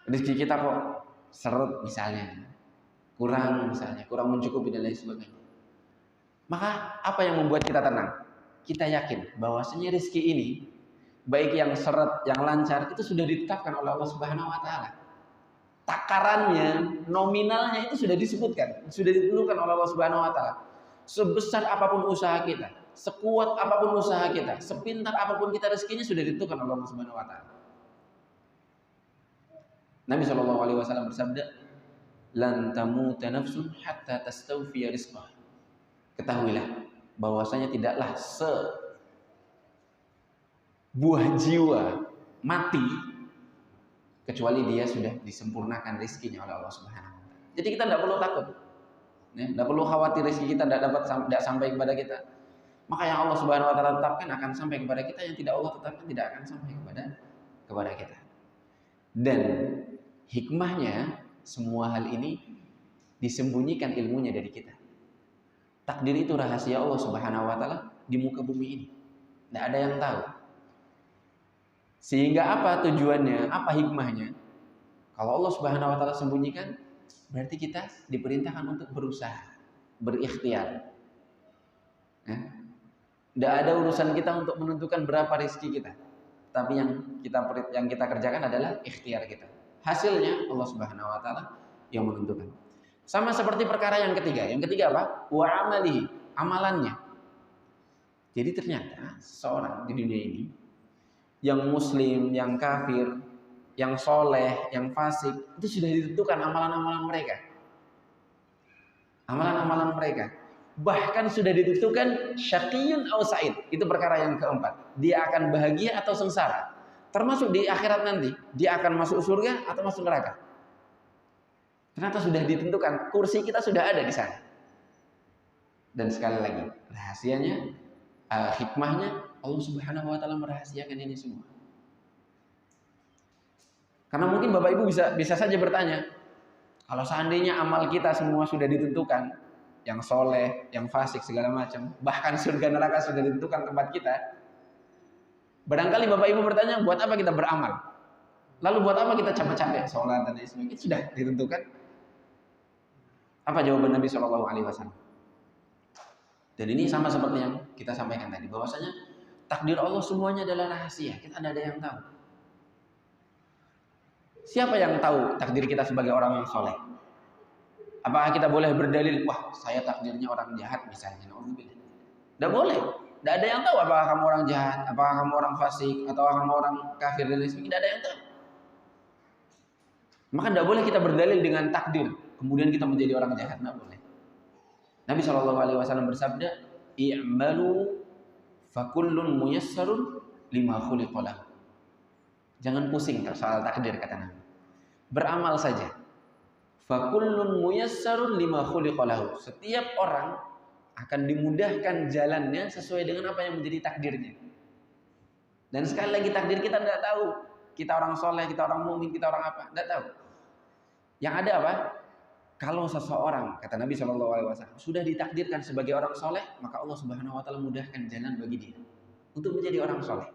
rezeki kita kok seret misalnya, kurang misalnya, kurang mencukupi dan lain sebagainya. Maka apa yang membuat kita tenang? Kita yakin bahwasanya rezeki ini, baik yang seret, yang lancar, itu sudah ditetapkan oleh Allah Subhanahu wa taala. Takarannya, nominalnya itu sudah disebutkan, sudah ditentukan oleh Allah Subhanahu wa taala. Sebesar apapun usaha kita, sekuat apapun usaha kita, sepintar apapun kita, rezekinya sudah ditentukan oleh Allah Subhanahu wa taala. Nabi Shallallahu alaihi wasallam bersabda, "Lan tamuta nafsun hatta tastawfiya rizqah." Ketahuilah bahwasanya tidaklah sebuah jiwa mati kecuali dia sudah disempurnakan rezekinya oleh Allah Subhanahu wa taala. Jadi kita tidak perlu takut. Tidak perlu khawatir rezeki kita tidak sampai kepada kita. Maka yang Allah Subhanahu wa taala tetapkan akan sampai kepada kita, yang tidak Allah tetapkan tidak akan sampai kepada kita. Dan hikmahnya, semua hal ini disembunyikan ilmunya dari kita. Takdir itu rahasia Allah Subhanahu wa taala di muka bumi ini. Tidak ada yang tahu. Sehingga apa tujuannya, apa hikmahnya? Kalau Allah Subhanahu wa taala sembunyikan, berarti kita diperintahkan untuk berusaha, berikhtiar. Tidak ada urusan kita untuk menentukan berapa rezeki kita. Tapi yang kita kerjakan adalah ikhtiar kita. Hasilnya Allah Subhanahu wa taala yang menentukan. Sama seperti perkara yang ketiga. Yang ketiga apa? Wa amalihi, amalannya. Jadi ternyata seorang di dunia ini, yang muslim, yang kafir, yang soleh, yang fasik, itu sudah ditentukan amalan-amalan mereka. Amalan-amalan mereka. Bahkan sudah ditentukan syaqiyun aw sa'id. Itu perkara yang keempat. Dia akan bahagia atau sengsara. Termasuk di akhirat nanti, dia akan masuk surga atau masuk neraka. Ternyata sudah ditentukan, kursi kita sudah ada di sana. Dan sekali lagi, rahasianya, hikmahnya, Allah Subhanahu wa taala merahasiakan ini semua. Karena mungkin Bapak Ibu bisa saja bertanya, kalau seandainya amal kita semua sudah ditentukan, yang soleh, yang fasik segala macam, bahkan surga neraka sudah ditentukan tempat kita, barangkali Bapak Ibu bertanya, buat apa kita beramal? Lalu buat apa kita capek-capek sholat dan lain sebagainya? Itu sudah ditentukan. Apa jawaban Nabi Shallallahu alaihi wasallam? Dan ini sama seperti yang kita sampaikan tadi, bahwasanya takdir Allah semuanya adalah rahasia. Kita tidak ada yang tahu. Siapa yang tahu takdir kita sebagai orang yang soleh? Apakah kita boleh berdalil, wah saya takdirnya orang jahat misalnya? Tidak boleh. Tidak ada yang tahu apakah kamu orang jahat, apakah kamu orang fasik, atau kamu orang kafir dan lain sebagainya. Tidak ada yang tahu. Maka tidak boleh kita berdalil dengan takdir, kemudian kita menjadi orang jahat. Tidak boleh. Nabi SAW bersabda, i'malu fakullun muyassarun lima khuliqalah. Jangan pusing soal takdir, kata Nabi. Beramal saja. Fakullun muyassarun lima khuliqa lahu. Setiap orang akan dimudahkan jalannya sesuai dengan apa yang menjadi takdirnya. Dan sekali lagi takdir kita tidak tahu. Kita orang soleh, kita orang mukmin, kita orang apa? Tidak tahu. Yang ada apa? Kalau seseorang, kata Nabi SAW, sudah ditakdirkan sebagai orang soleh, maka Allah Subhanahu Wa Taala mudahkan jalan bagi dia untuk menjadi orang soleh.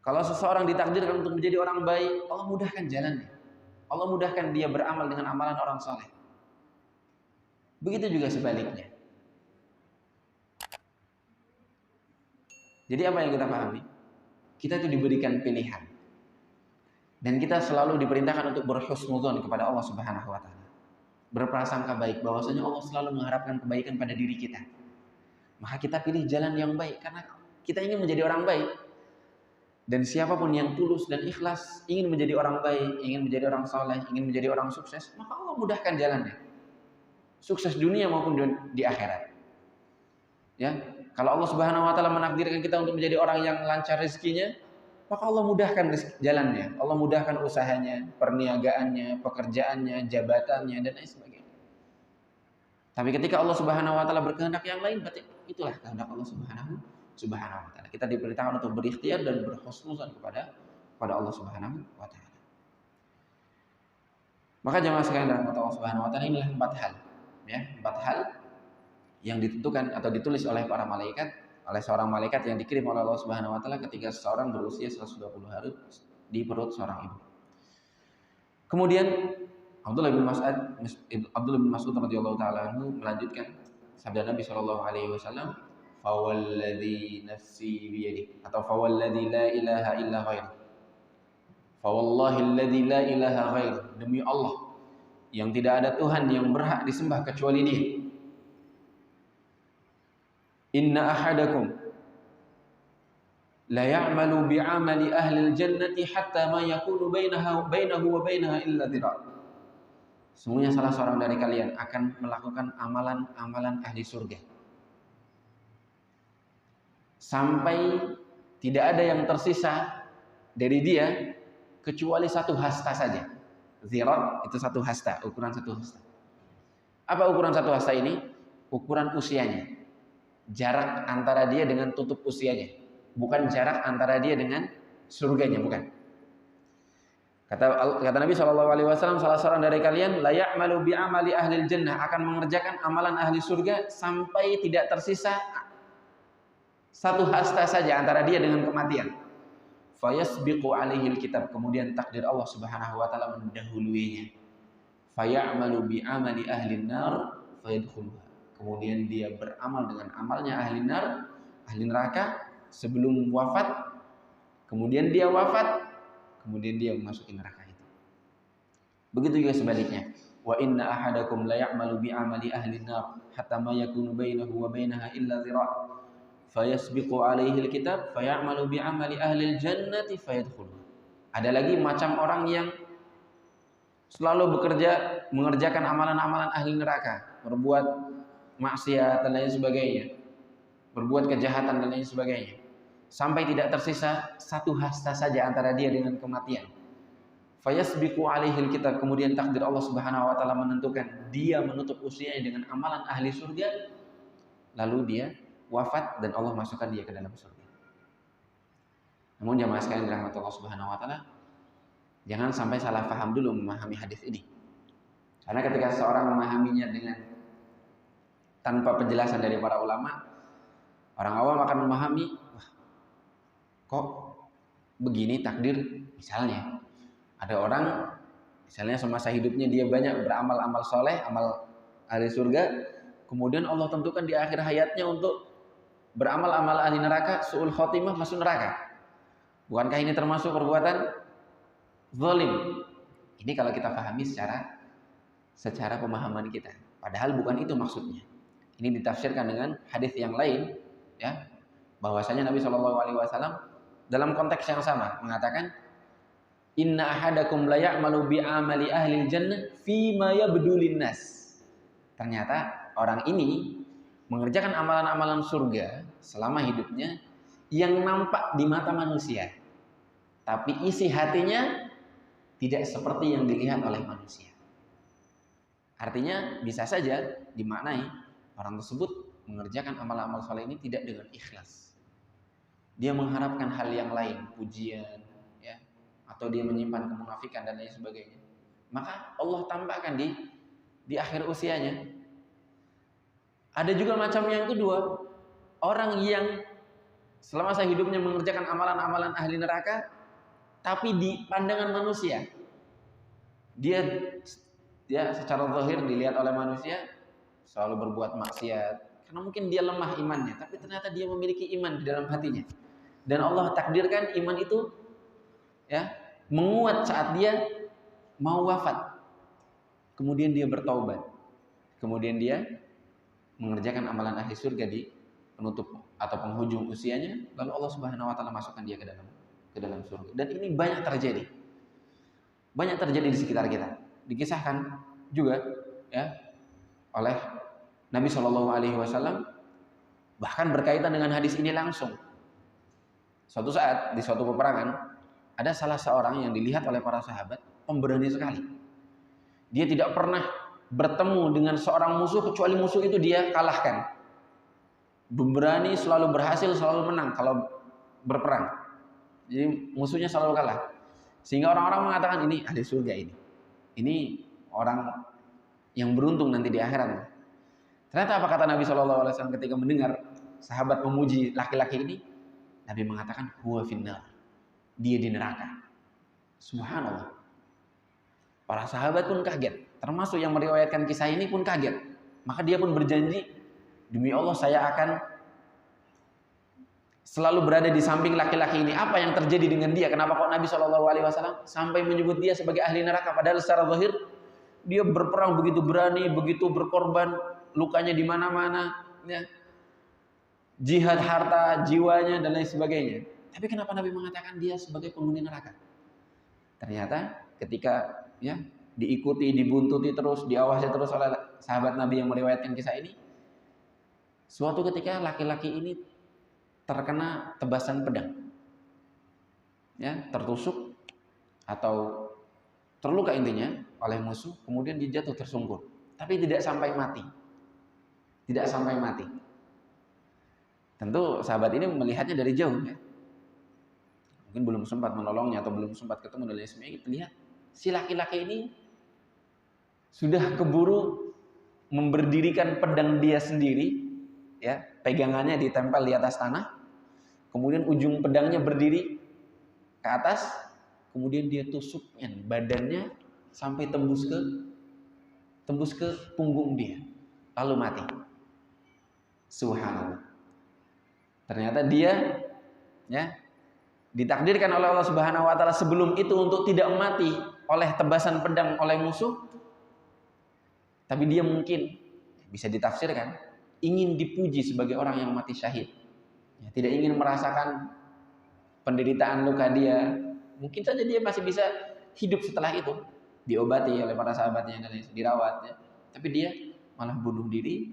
Kalau seseorang ditakdirkan untuk menjadi orang baik, Allah mudahkan jalannya. Allah mudahkan dia beramal dengan amalan orang soleh. Begitu juga sebaliknya. Jadi apa yang kita pahami? Kita itu diberikan pilihan. Dan kita selalu diperintahkan untuk berhusnudzon kepada Allah Subhanahu Wa Taala. Berprasangka baik, bahwasanya Allah selalu mengharapkan kebaikan pada diri kita. Maka kita pilih jalan yang baik karena kita ingin menjadi orang baik. Dan siapapun yang tulus dan ikhlas ingin menjadi orang baik, ingin menjadi orang saleh, ingin menjadi orang sukses, maka Allah mudahkan jalannya. Sukses dunia maupun di akhirat. Ya, kalau Allah Subhanahu Wa Taala menakdirkan kita untuk menjadi orang yang lancar rezekinya, maka Allah mudahkan jalannya, Allah mudahkan usahanya, perniagaannya, pekerjaannya, jabatannya, dan lain sebagainya. Tapi ketika Allah Subhanahu Wa Taala berkehendak yang lain, berarti itulah kehendak Allah Subhanahu Wa Taala. Kita diperintahkan untuk berikhtiar dan berhusnudzon kepada Allah Subhanahu Wa Taala. Maka jemaah sekalian dalam Allah Subhanahu Wa Taala, inilah 4 hal, ya, 4 hal yang ditentukan atau ditulis oleh para malaikat, oleh seorang malaikat yang dikirim oleh Allah Subhanahu Wa Taala ketika seseorang berusia 120 hari di perut seorang ibu. Kemudian Abdullah bin Mas'ud radhiyallahu taala anhu melanjutkan sabda Nabi sallallahu alaihi wasallam, "Fawalladzi nafsi biyadihi," atau "Fawalladzi la ilaha illa ghairu." Fawallahi alladzi la ilaha ghairu, demi Allah yang tidak ada Tuhan yang berhak disembah kecuali Dia. Inna ahadakum la ya'malu bi'amali ahli al-jannati hatta ma yakunu bainahu wa bainaha illa dhira'. Sesungguhnya salah seorang dari kalian akan melakukan amalan-amalan ahli surga sampai tidak ada yang tersisa dari dia kecuali 1 hasta saja. Dhira' itu 1 hasta, ukuran 1 hasta. Apa ukuran 1 hasta ini? Ukuran usianya. Jarak antara dia dengan tutup usianya, bukan jarak antara dia dengan surganya, bukan. Kata Nabi SAW, salah seorang dari kalian la ya'malu bi'amali ahli jannah, akan mengerjakan amalan ahli surga sampai tidak tersisa 1 hasta saja antara dia dengan kematian. Fayasbiqu alaihil kitab, kemudian takdir Allah Subhanahu Wa Taala mendahuluinya. Faya'malu bi'amali ahli nar fayadkhuluha, kemudian dia beramal dengan amalnya ahli nar, ahli neraka sebelum wafat, kemudian dia wafat, kemudian dia memasuki neraka itu. Begitu juga sebaliknya. Wa inna ahadakum la ya'malu bi'amali ahli nar hatta ma yakunu bainahu wa bainaha illa dhira', fayasbiqu alaihi alkitab fayamalu bi'amali ahli aljannati fayadkhuluha. Ada lagi macam orang yang selalu mengerjakan amalan-amalan ahli neraka, berbuat maksiat dan lain sebagainya, berbuat kejahatan dan lain sebagainya, sampai tidak tersisa 1 hasta saja antara dia dengan kematian. Fayasbiqu alaihil kitab, kemudian takdir Allah Subhanahu Wa Taala menentukan dia menutup usianya dengan amalan ahli surga, lalu dia wafat dan Allah masukkan dia ke dalam surga. Namun jamaah sekalian dirahmati Allah Subhanahu Wa Taala, jangan sampai salah paham dulu memahami hadis ini. Karena ketika seorang memahaminya dengan tanpa penjelasan dari para ulama, orang awam akan memahami, wah, kok begini takdir. Misalnya ada orang, misalnya semasa hidupnya dia banyak beramal-amal soleh, amal ahli surga, kemudian Allah tentukan di akhir hayatnya untuk beramal-amal ahli neraka, su'ul khotimah, masuk neraka. Bukankah ini termasuk perbuatan zalim? Ini kalau kita pahami secara pemahaman kita. Padahal bukan itu maksudnya. Ini ditafsirkan dengan hadis yang lain, ya, bahwasanya Nabi SAW dalam konteks yang sama mengatakan, inna ahadakum la ya'malu bi'amali ahli jannah fima yabdulin nas. Ternyata orang ini mengerjakan amalan-amalan surga selama hidupnya yang nampak di mata manusia, tapi isi hatinya tidak seperti yang dilihat oleh manusia. Artinya bisa saja dimaknai orang tersebut mengerjakan amal-amal soleh ini tidak dengan ikhlas. Dia mengharapkan hal yang lain, pujian, ya, atau dia menyimpan kemunafikan dan lain sebagainya. Maka Allah tampakkan di akhir usianya. Ada juga macam yang kedua, orang yang selama masa hidupnya mengerjakan amalan-amalan ahli neraka, tapi di pandangan manusia, dia secara zahir dilihat oleh manusia selalu berbuat maksiat, karena mungkin dia lemah imannya, tapi ternyata dia memiliki iman di dalam hatinya. Dan Allah takdirkan iman itu ya menguat saat dia mau wafat. Kemudian dia bertaubat. Kemudian dia mengerjakan amalan ahli surga di penutup atau penghujung usianya, lalu Allah Subhanahu wa taala masukkan dia ke dalam surga. Dan ini banyak terjadi. Banyak terjadi di sekitar kita. Dikisahkan juga ya oleh Nabi Shallallahu alaihi wasallam, bahkan berkaitan dengan hadis ini langsung. Suatu saat di suatu peperangan ada salah seorang yang dilihat oleh para sahabat pemberani sekali. Dia tidak pernah bertemu dengan seorang musuh kecuali musuh itu dia kalahkan. Pemberani selalu berhasil, selalu menang kalau berperang. Jadi musuhnya selalu kalah. Sehingga orang-orang mengatakan ini ahli surga ini. Ini orang yang beruntung nanti di akhirat. Ternyata apa kata Nabi SAW ketika mendengar sahabat memuji laki-laki ini? Nabi mengatakan huwa finnar. Dia di neraka. Subhanallah. Para sahabat pun kaget. Termasuk yang meriwayatkan kisah ini pun kaget. Maka dia pun berjanji, demi Allah saya akan selalu berada di samping laki-laki ini. Apa yang terjadi dengan dia? Kenapa kok Nabi SAW sampai menyebut dia sebagai ahli neraka? Padahal secara zahir dia berperang begitu berani, begitu berkorban, lukanya di mana-mana, ya. Jihad harta, jiwanya dan lain sebagainya. Tapi kenapa Nabi mengatakan dia sebagai penghuni neraka? Ternyata ketika ya diikuti, dibuntuti terus, diawasi terus oleh sahabat Nabi yang meriwayatkan kisah ini, suatu ketika laki-laki ini terkena tebasan pedang, ya, tertusuk atau terluka intinya oleh musuh, kemudian dia jatuh tersungkur, tapi tidak sampai mati. Tidak sampai mati. Tentu sahabat ini melihatnya dari jauh, ya. Mungkin belum sempat menolongnya atau belum sempat ketemu dan lain sebagainya. Lihat si laki-laki ini sudah keburu memberdirikan pedang dia sendiri, ya, pegangannya ditempel di atas tanah, kemudian ujung pedangnya berdiri ke atas, kemudian dia tusuknya badannya sampai tembus ke punggung dia, lalu mati. Subhanallah. Ternyata dia ya ditakdirkan oleh Allah Subhanahu wa taala sebelum itu untuk tidak mati oleh tebasan pedang oleh musuh. Tapi dia mungkin bisa ditafsirkan ingin dipuji sebagai orang yang mati syahid. Ya, tidak ingin merasakan penderitaan luka dia. Mungkin saja dia masih bisa hidup setelah itu, diobati oleh para sahabatnya dan dirawat, ya. Tapi dia malah bunuh diri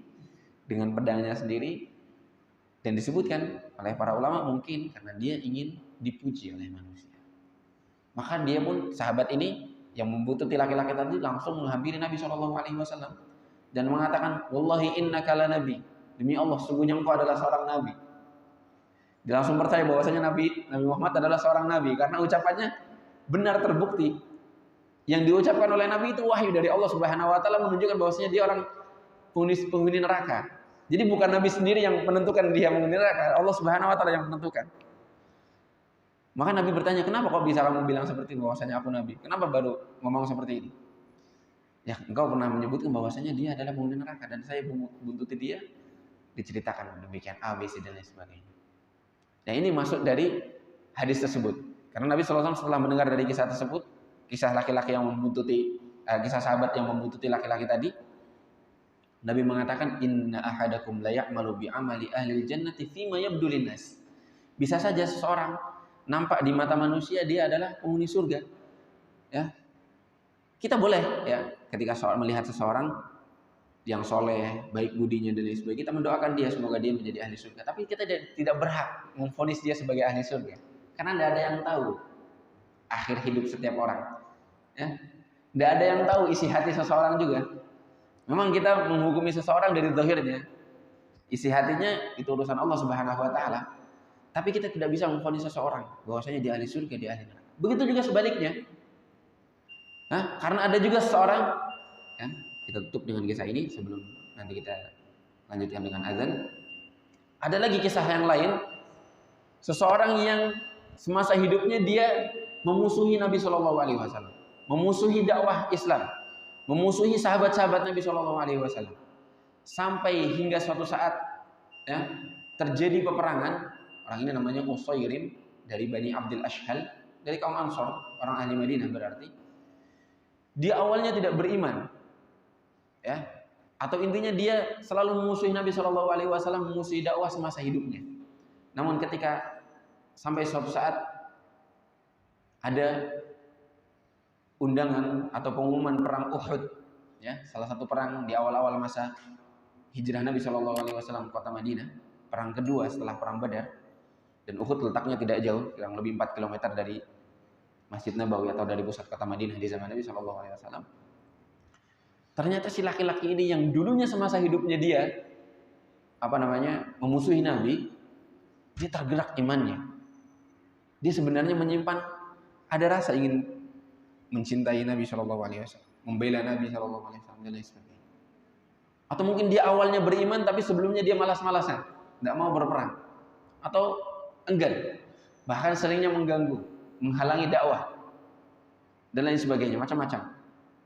dengan pedangnya sendiri. Dan disebutkan oleh para ulama mungkin karena dia ingin dipuji oleh manusia. Maka dia pun, sahabat ini yang membutuhkan laki-laki tadi, langsung menghampiri Nabi SAW dan mengatakan, wallahi innaka la nabi, demi Allah sungguhnya engkau adalah seorang nabi. Dia langsung percaya bahwasanya Nabi Muhammad adalah seorang nabi karena ucapannya benar, terbukti. Yang diucapkan oleh Nabi itu wahyu dari Allah Subhanahu wa taala, menunjukkan bahwasanya dia orang penghuni neraka. Jadi bukan Nabi sendiri yang menentukan dia penghuni neraka, Allah Subhanahu wa taala yang menentukan. Maka Nabi bertanya, kenapa kok bisa kamu bilang seperti ini, bahwasanya aku Nabi? Kenapa baru ngomong seperti ini? Ya, engkau pernah menyebutkan bahwasanya dia adalah penghuni neraka dan saya buntuti dia, diceritakan demikian A, B, C dan lain sebagainya. Nah, ini masuk dari hadis tersebut. Karena Nabi SAW setelah mendengar dari kisah tersebut, kisah laki-laki yang membuntuti, kisah sahabat yang membuntuti laki-laki tadi, Nabi mengatakan, inna ahadakum la ya'malu bi amali ahli jannati fima yabdu linnas. Bisa saja seseorang nampak di mata manusia dia adalah penghuni surga. Ya. Kita boleh ya ketika melihat seseorang yang soleh, baik budinya dan lain sebagainya, kita mendoakan dia semoga dia menjadi ahli surga. Tapi kita tidak berhak memvonis dia sebagai ahli surga. Karena tidak ada yang tahu akhir hidup setiap orang. Ya. Tidak ada yang tahu isi hati seseorang juga. Memang kita menghukumi seseorang dari zahirnya, isi hatinya itu urusan Allah Subhanahu wa taala. Tapi kita tidak bisa memvonis seseorang bahwasanya dia ahli surga, dia ahli neraka. Begitu juga sebaliknya. Nah, karena ada juga seseorang, ya, kita tutup dengan kisah ini sebelum nanti kita lanjutkan dengan azan. Ada lagi kisah yang lain, seseorang yang semasa hidupnya dia memusuhi Nabi Shallallahu Alaihi Wasallam, memusuhi dakwah Islam, memusuhi sahabat-sahabat Nabi Shallallahu Alaihi Wasallam, sampai hingga suatu saat, ya, terjadi peperangan. Orang ini namanya Usairim dari Bani Abdul Ashhal, dari kaum Ansor, orang ahli Madinah berarti. Dia awalnya tidak beriman, ya, atau intinya dia selalu memusuhi Nabi Shallallahu Alaihi Wasallam, memusuhi dakwah semasa hidupnya. Namun ketika sampai suatu saat ada undangan atau pengumuman perang Uhud, ya, salah satu perang di awal-awal masa hijrah Nabi Shallallahu Alaihi Wasallam ke kota Madinah, perang kedua setelah perang Badar. Dan Uhud letaknya tidak jauh, kurang lebih 4 km dari Masjid Nabawi atau dari pusat kota Madinah di zaman Nabi Shallallahu Alaihi Wasallam. Ternyata si laki-laki ini yang dulunya semasa hidupnya dia memusuhi Nabi, dia tergerak imannya. Dia sebenarnya menyimpan ada rasa ingin mencintai Nabi Shallallahu Alaihi Wasallam, membela Nabi Shallallahu Alaihi Wasallam dan lain sebagainya. Atau mungkin dia awalnya beriman tapi sebelumnya dia malas-malasan, tidak mau berperang, atau enggan, bahkan seringnya mengganggu, menghalangi dakwah dan lain sebagainya, macam-macam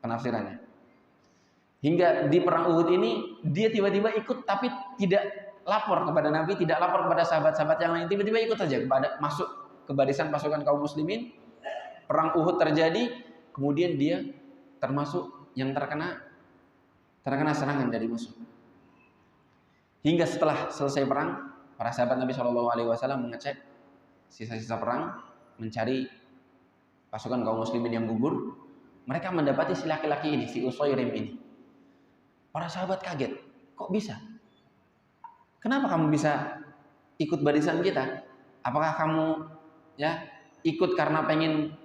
penafsirannya. Hingga di perang Uhud ini dia tiba-tiba ikut tapi tidak lapor kepada Nabi, tidak lapor kepada sahabat-sahabat yang lain, tiba-tiba ikut saja masuk ke barisan pasukan kaum muslimin. Perang Uhud terjadi, kemudian dia termasuk yang terkena serangan dari musuh. Hingga setelah selesai perang, para sahabat Nabi Shallallahu Alaihi Wasallam mengecek sisa-sisa perang, mencari pasukan kaum muslimin yang gugur. Mereka mendapati si laki-laki ini, si Usairim ini. Para sahabat kaget, kok bisa? Kenapa kamu bisa ikut barisan kita? Apakah kamu, ya, ikut karena pengen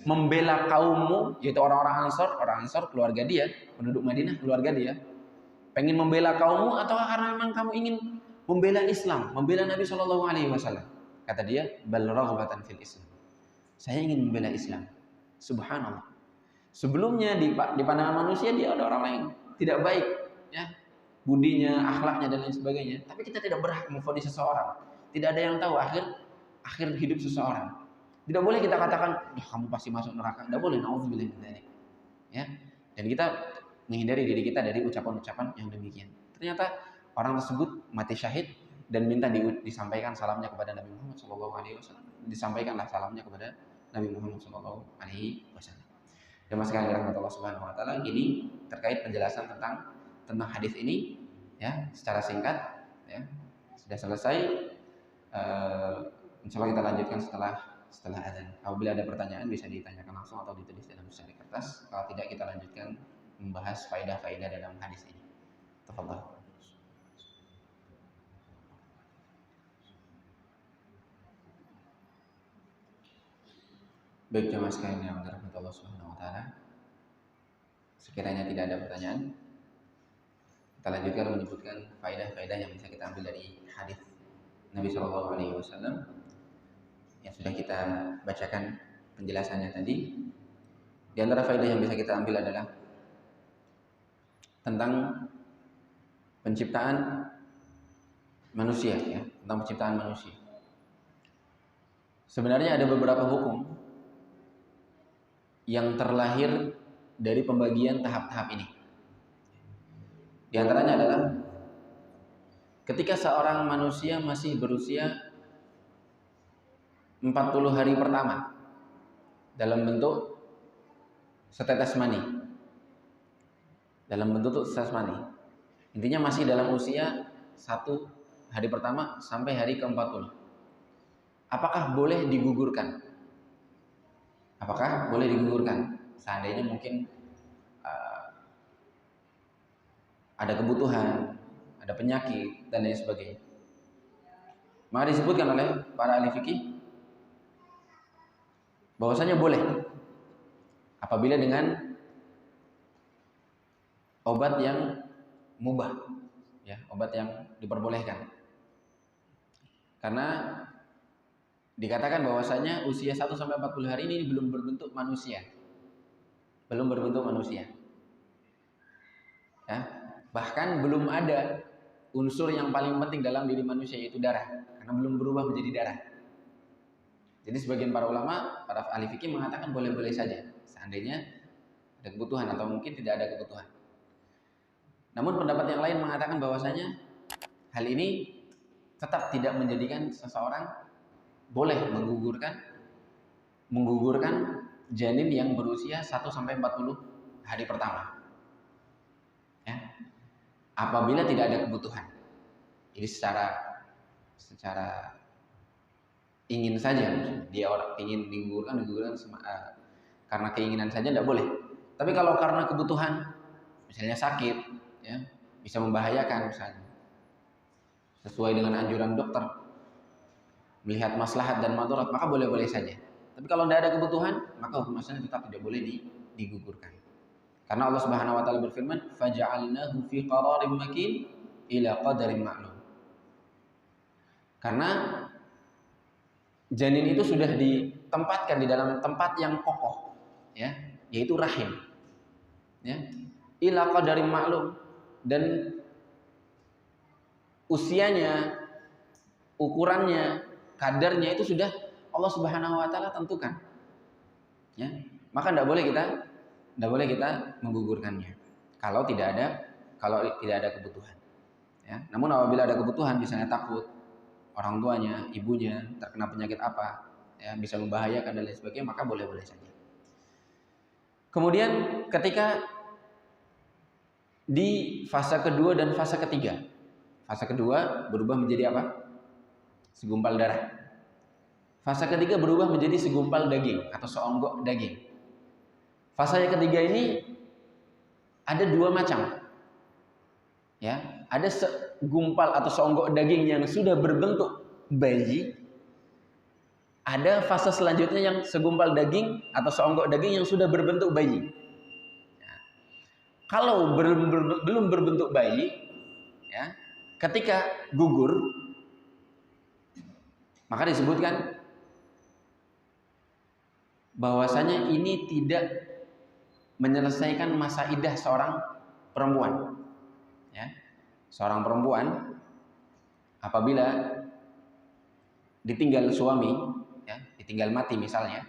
membela kaummu, yaitu orang-orang Ansor, keluarga dia, penduduk Madinah, keluarga dia, pengen membela kaummu, atau karena memang kamu ingin membela Islam, membela Nabi Shallallahu Alaihi Wasallam? Kata dia, bal raghbatan fil Islam. Saya ingin membela Islam. Subhanallah. Sebelumnya di pandangan manusia dia ada orang lain tidak baik, ya, budinya, akhlaknya dan lain sebagainya. Tapi kita tidak berhak memvonis seseorang. Tidak ada yang tahu akhir hidup seseorang. Tidak boleh kita katakan, kamu pasti masuk neraka. Tidak boleh. Nauzubillah min dzalik. Ya. Dan kita menghindari diri kita dari ucapan-ucapan yang demikian. Ternyata orang tersebut mati syahid dan minta disampaikan salamnya kepada Nabi Muhammad SAW. Disampaikanlah salamnya kepada Nabi Muhammad SAW. Dan mas sekalian dirahmati Allah Subhanahu Wa Taala, ini terkait penjelasan tentang hadis ini, ya, secara singkat, ya, sudah selesai. Insya Allah kita lanjutkan setelah azan. Apabila ada pertanyaan bisa ditanyakan langsung atau ditulis dalam secari kertas. Kalau tidak kita lanjutkan membahas faedah-faedah dalam hadis ini. Tafadhal. Baik jemaah sekalian yang dirahmati Allah Subhanahu Wa Taala. Sekiranya tidak ada pertanyaan, kita lanjutkan menyebutkan faedah-faedah yang bisa kita ambil dari hadis Nabi Shallallahu Alaihi Wasallam yang sudah kita bacakan penjelasannya tadi. Di antara faedah yang bisa kita ambil adalah tentang penciptaan manusia, ya, tentang penciptaan manusia. Sebenarnya ada beberapa hukum yang terlahir dari pembagian tahap-tahap ini. Di antaranya adalah ketika seorang manusia masih berusia 40 hari pertama dalam bentuk setetes mani. Intinya masih dalam usia 1 hari pertama sampai hari ke-40. Apakah boleh digugurkan? Seandainya mungkin ada kebutuhan, ada penyakit dan lain sebagainya. Maka disebutkan oleh para ahli fikih bahwasanya boleh apabila dengan obat yang mubah, ya, obat yang diperbolehkan. Karena dikatakan bahwasanya usia 1 sampai 40 hari ini belum berbentuk manusia. Belum berbentuk manusia. Ya. Bahkan belum ada unsur yang paling penting dalam diri manusia, yaitu darah, karena belum berubah menjadi darah. Jadi sebagian para ulama, para ahli fikih mengatakan boleh-boleh saja seandainya ada kebutuhan atau mungkin tidak ada kebutuhan. Namun pendapat yang lain mengatakan bahwasanya hal ini tetap tidak menjadikan seseorang boleh menggugurkan janin yang berusia 1 sampai 40 hari pertama. Ya. Apabila tidak ada kebutuhan. Ini secara ingin saja, dia orang ingin digugurkan karena keinginan saja tidak boleh. Tapi kalau karena kebutuhan, misalnya sakit, ya, bisa membahayakan misalnya, sesuai dengan anjuran dokter, melihat maslahat dan madarat, maka boleh-boleh saja. Tapi kalau tidak ada kebutuhan, maka hukum asalnya tetap tidak boleh digugurkan. Karena Allah Subhanahu wa taala berfirman, "Faja'alnahu fi qararin makin ila qadarin ma'lum." Karena janin itu sudah ditempatkan di dalam tempat yang kokoh, ya, yaitu rahim. Ya. Ila qadarin ma'lum, dan usianya, ukurannya, kadarnya itu sudah Allah Subhanahu wa taala tentukan. Ya. Maka tidak boleh kita menggugurkannya kalau tidak ada kebutuhan. Ya. Namun apabila ada kebutuhan, misalnya takut orang tuanya, ibunya terkena penyakit apa, ya, bisa membahayakan dan lain sebagainya, maka boleh-boleh saja. Kemudian ketika di fase kedua dan fase ketiga, fase kedua berubah menjadi apa? Segumpal darah. Fase ketiga berubah menjadi segumpal daging atau seonggok daging. Fase yang ketiga ini ada dua macam. Ya, ada segumpal atau seonggok daging yang sudah berbentuk bayi. Ada fase selanjutnya yang segumpal daging atau seonggok daging yang sudah berbentuk bayi. Ya. Kalau belum berbentuk bayi, ya, ketika gugur, maka disebutkan bahwasanya ini tidak menyelesaikan masa iddah seorang perempuan. Ya. Seorang perempuan apabila ditinggal suami, ya, ditinggal mati misalnya,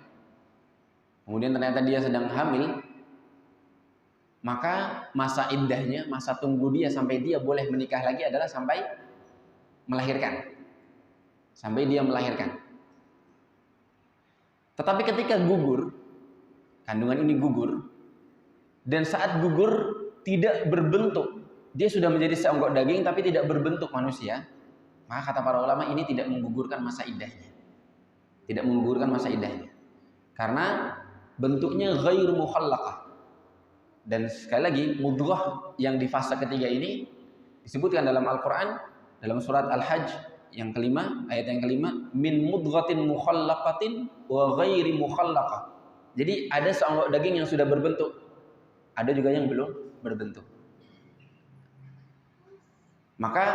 kemudian ternyata dia sedang hamil, maka masa iddahnya, masa tunggu dia sampai dia boleh menikah lagi adalah sampai melahirkan. Sampai dia melahirkan. Tetapi ketika gugur, kandungan ini gugur, dan saat gugur tidak berbentuk, dia sudah menjadi seonggok daging tapi tidak berbentuk manusia, maka kata para ulama ini tidak menggugurkan masa iddahnya. Tidak menggugurkan masa iddahnya. Karena bentuknya ghairu mukhallaqah. Dan sekali lagi, mudghah yang di fase ketiga ini disebutkan dalam Al-Quran, dalam surat Al-Hajj yang kelima, ayat yang kelima, min mudghatin mukhallaqatin wa ghairi mukhallaqah. Jadi ada seonggok daging yang sudah berbentuk, ada juga yang belum berbentuk. Maka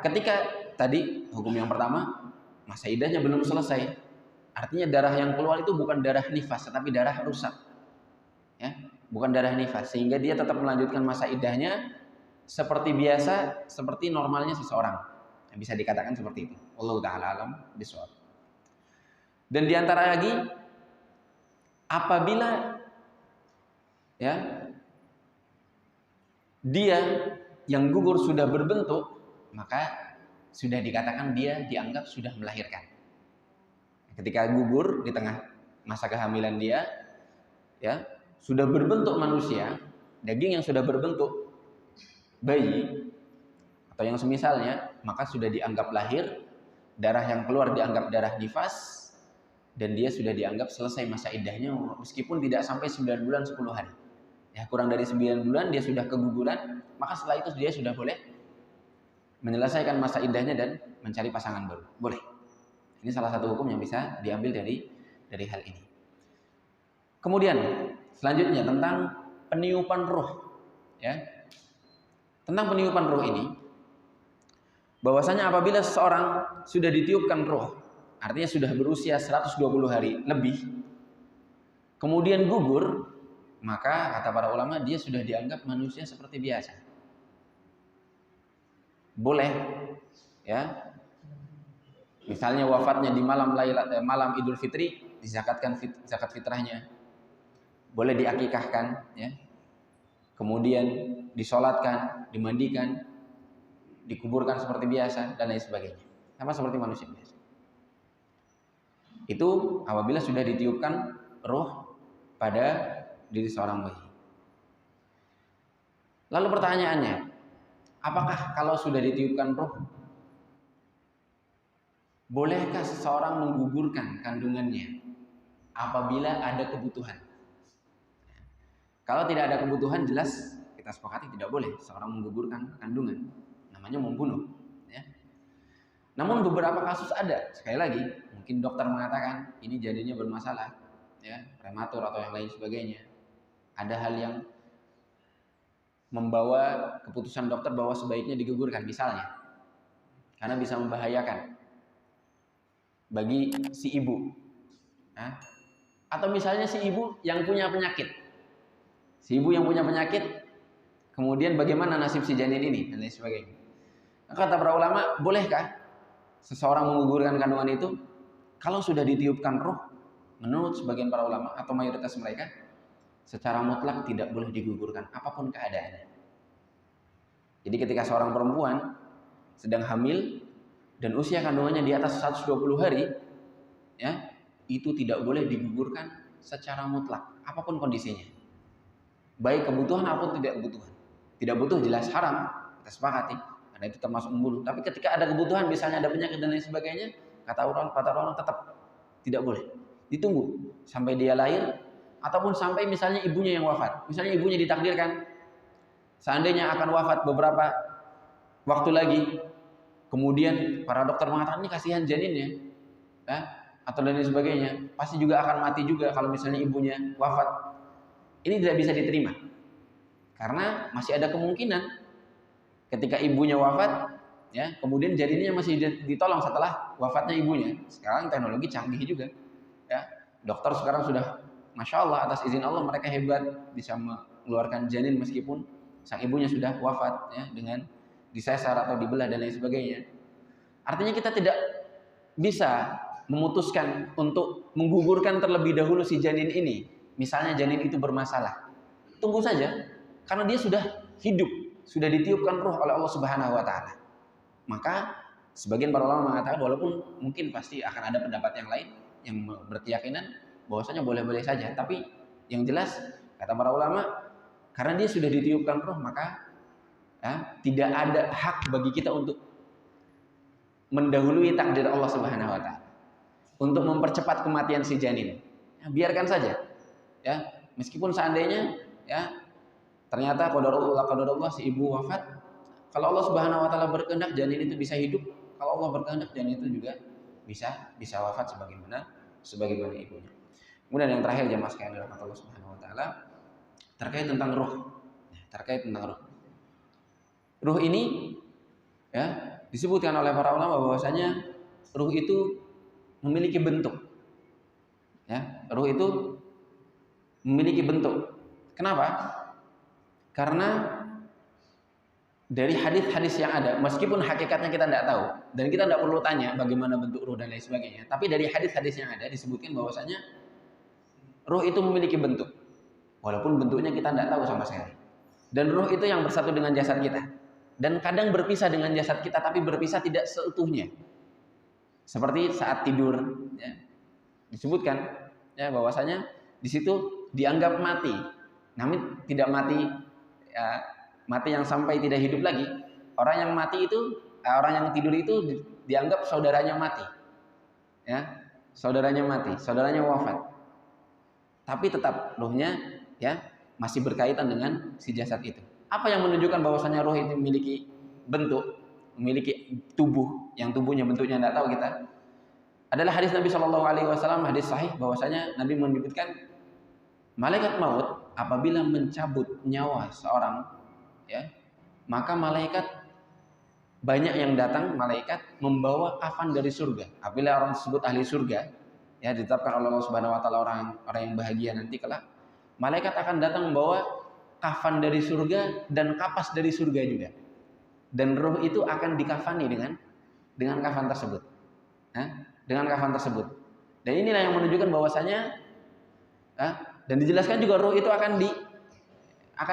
ketika tadi hukum yang pertama, masa iddahnya belum selesai, artinya darah yang keluar itu bukan darah nifas, tetapi darah rusak, ya, bukan darah nifas, sehingga dia tetap melanjutkan masa iddahnya seperti biasa, seperti normalnya seseorang. Bisa dikatakan seperti itu. Wallahu ta'ala alam bishawab. Dan diantara lagi, apabila, ya, dia yang gugur sudah berbentuk, maka sudah dikatakan dia dianggap sudah melahirkan. Ketika gugur di tengah masa kehamilan dia, ya, sudah berbentuk manusia, daging yang sudah berbentuk bayi atau yang semisalnya, maka sudah dianggap lahir, darah yang keluar dianggap darah nifas, dan dia sudah dianggap selesai masa iddahnya meskipun tidak sampai 9 bulan 10 hari. Ya, kurang dari 9 bulan dia sudah keguguran, maka setelah itu dia sudah boleh menyelesaikan masa iddahnya dan mencari pasangan baru. Boleh. Ini salah satu hukum yang bisa diambil dari hal ini. Kemudian selanjutnya tentang peniupan ruh, ya. tentang peniupan ruh ini, bahwasanya apabila seseorang sudah ditiupkan ruh, artinya sudah berusia 120 hari lebih, kemudian gugur, maka kata para ulama dia sudah dianggap manusia seperti biasa. Boleh, ya. Misalnya wafatnya di malam Idul Fitri, dizakatkan zakat fitrahnya. Boleh diakikahkan, ya. Kemudian disolatkan, dimandikan, dikuburkan seperti biasa dan lain sebagainya. Sama seperti manusia biasa. Itu apabila sudah ditiupkan ruh pada diri seorang bayi. Lalu pertanyaannya, apakah kalau sudah ditiupkan ruh, bolehkah seseorang menggugurkan kandungannya apabila ada kebutuhan? Kalau tidak ada kebutuhan, jelas kita sepakati tidak boleh seorang menggugurkan kandungan, namanya membunuh, ya. Namun beberapa kasus ada, sekali lagi, mungkin dokter mengatakan ini janinnya bermasalah, ya, prematur atau yang lain sebagainya. Ada hal yang membawa keputusan dokter bahwa sebaiknya digugurkan, misalnya karena bisa membahayakan bagi si ibu, nah, atau misalnya si ibu yang punya penyakit. Si ibu yang punya penyakit, kemudian bagaimana nasib si janin ini dan lain sebagainya. Kata para ulama, bolehkah seseorang menggugurkan kandungan itu kalau sudah ditiupkan ruh? Menurut sebagian para ulama atau mayoritas mereka, secara mutlak tidak boleh digugurkan apapun keadaannya. Jadi ketika seorang perempuan sedang hamil dan usia kandungannya di atas 120 hari, ya, itu tidak boleh digugurkan secara mutlak apapun kondisinya. Baik kebutuhan apapun tidak kebutuhan. Tidak butuh jelas haram, kita sepakati, karena itu termasuk membunuh. Tapi ketika ada kebutuhan, misalnya ada penyakit dan lain sebagainya, kata orang tetap tidak boleh. Ditunggu sampai dia lahir, ataupun sampai misalnya ibunya yang wafat. Misalnya ibunya ditakdirkan seandainya akan wafat beberapa waktu lagi, kemudian para dokter mengatakan ini kasihan janinnya, ya, atau dan lain sebagainya, pasti juga akan mati juga kalau misalnya ibunya wafat. Ini tidak bisa diterima karena masih ada kemungkinan ketika ibunya wafat, ya, kemudian janinnya masih ditolong setelah wafatnya ibunya. Sekarang teknologi canggih juga, ya. Dokter sekarang sudah, masya Allah, atas izin Allah mereka hebat, bisa mengeluarkan janin meskipun sang ibunya sudah wafat, ya, dengan disesar atau dibelah dan lain sebagainya. Artinya kita tidak bisa memutuskan untuk menggugurkan terlebih dahulu si janin ini. Misalnya janin itu bermasalah, tunggu saja, karena dia sudah hidup, sudah ditiupkan ruh oleh Allah Subhanahu wa Ta'ala. Maka sebagian para ulama mengatakan, walaupun mungkin pasti akan ada pendapat yang lain yang berkeyakinan bahwasanya boleh-boleh saja, tapi yang jelas kata para ulama, karena dia sudah ditiupkan ruh, maka, ya, tidak ada hak bagi kita untuk mendahului takdir Allah Subhanahu wa Ta'ala, untuk mempercepat kematian si janin. Ya, biarkan saja. Ya, meskipun seandainya, ya, ternyata qadarullah si ibu wafat, kalau Allah Subhanahu wa Ta'ala berkehendak janin itu bisa hidup, kalau Allah berkehendak janin itu juga bisa wafat sebagaimana ibunya. Kemudian yang terakhir jamaah sekalian dirahmati Allah Subhanahu wa Ta'ala, terkait tentang ruh. Ruh ini, ya, disebutkan oleh para ulama bahwasanya ruh itu memiliki bentuk. Ya, ruh itu memiliki bentuk. Kenapa? Karena dari hadis-hadis yang ada, meskipun hakikatnya kita tidak tahu dan kita tidak perlu tanya bagaimana bentuk ruh dan lain sebagainya, tapi dari hadis-hadis yang ada disebutkan bahwasanya ruh itu memiliki bentuk, walaupun bentuknya kita tidak tahu sama sekali. Dan ruh itu yang bersatu dengan jasad kita, dan kadang berpisah dengan jasad kita, tapi berpisah tidak seutuhnya. Seperti saat tidur, ya, disebutkan, ya, bahwasanya di situ dianggap mati, namun tidak mati, ya, mati yang sampai tidak hidup lagi. Orang yang mati itu, orang yang tidur itu dianggap saudaranya mati, ya, saudaranya wafat, tapi tetap ruhnya, ya, masih berkaitan dengan si jasad itu. Apa yang menunjukkan bahwasanya ruh itu memiliki bentuk, memiliki tubuh, yang tubuhnya bentuknya tidak tahu kita, adalah hadis Nabi SAW, hadis sahih, bahwasanya Nabi menyebutkan malaikat maut apabila mencabut nyawa seorang, ya, maka malaikat banyak yang datang, malaikat membawa kafan dari surga. Apabila orang tersebut ahli surga, ya ditetapkan oleh Allah Subhanahu wa taala orang yang bahagia nanti kelak, malaikat akan datang membawa kafan dari surga dan kapas dari surga juga. Dan roh itu akan dikafani dengan kafan tersebut. Dengan kafan tersebut. Dan inilah yang menunjukkan bahwasanya dan dijelaskan juga roh itu akan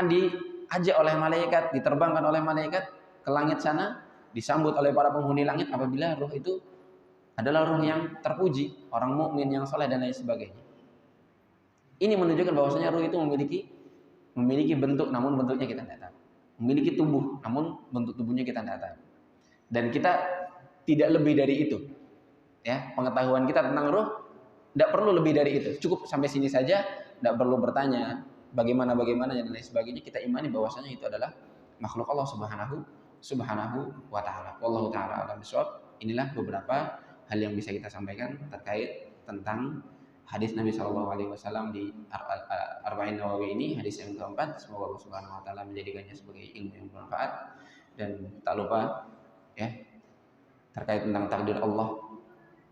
diajak oleh malaikat, diterbangkan oleh malaikat ke langit sana, disambut oleh para penghuni langit apabila roh itu adalah roh yang terpuji, orang mukmin yang soleh dan lain sebagainya. Ini menunjukkan bahwasanya roh itu memiliki bentuk, namun bentuknya kita tidak tahu. Memiliki tubuh, namun bentuk tubuhnya kita tidak tahu. Dan kita tidak lebih dari itu. Ya, pengetahuan kita tentang roh tidak perlu lebih dari itu. Cukup sampai sini saja, tidak perlu bertanya bagaimana dan lain sebagainya. Kita imani bahwasanya itu adalah makhluk Allah Subhanahu wa taala. Wallahu taala a'lam bishawab. Inilah beberapa hal yang bisa kita sampaikan terkait tentang hadis Nabi SAW di Arba'in Nawawi ini, hadis yang keempat. Semoga Allah Subhanahu wa taala menjadikannya sebagai ilmu yang bermanfaat. Dan tak lupa ya, terkait tentang takdir Allah.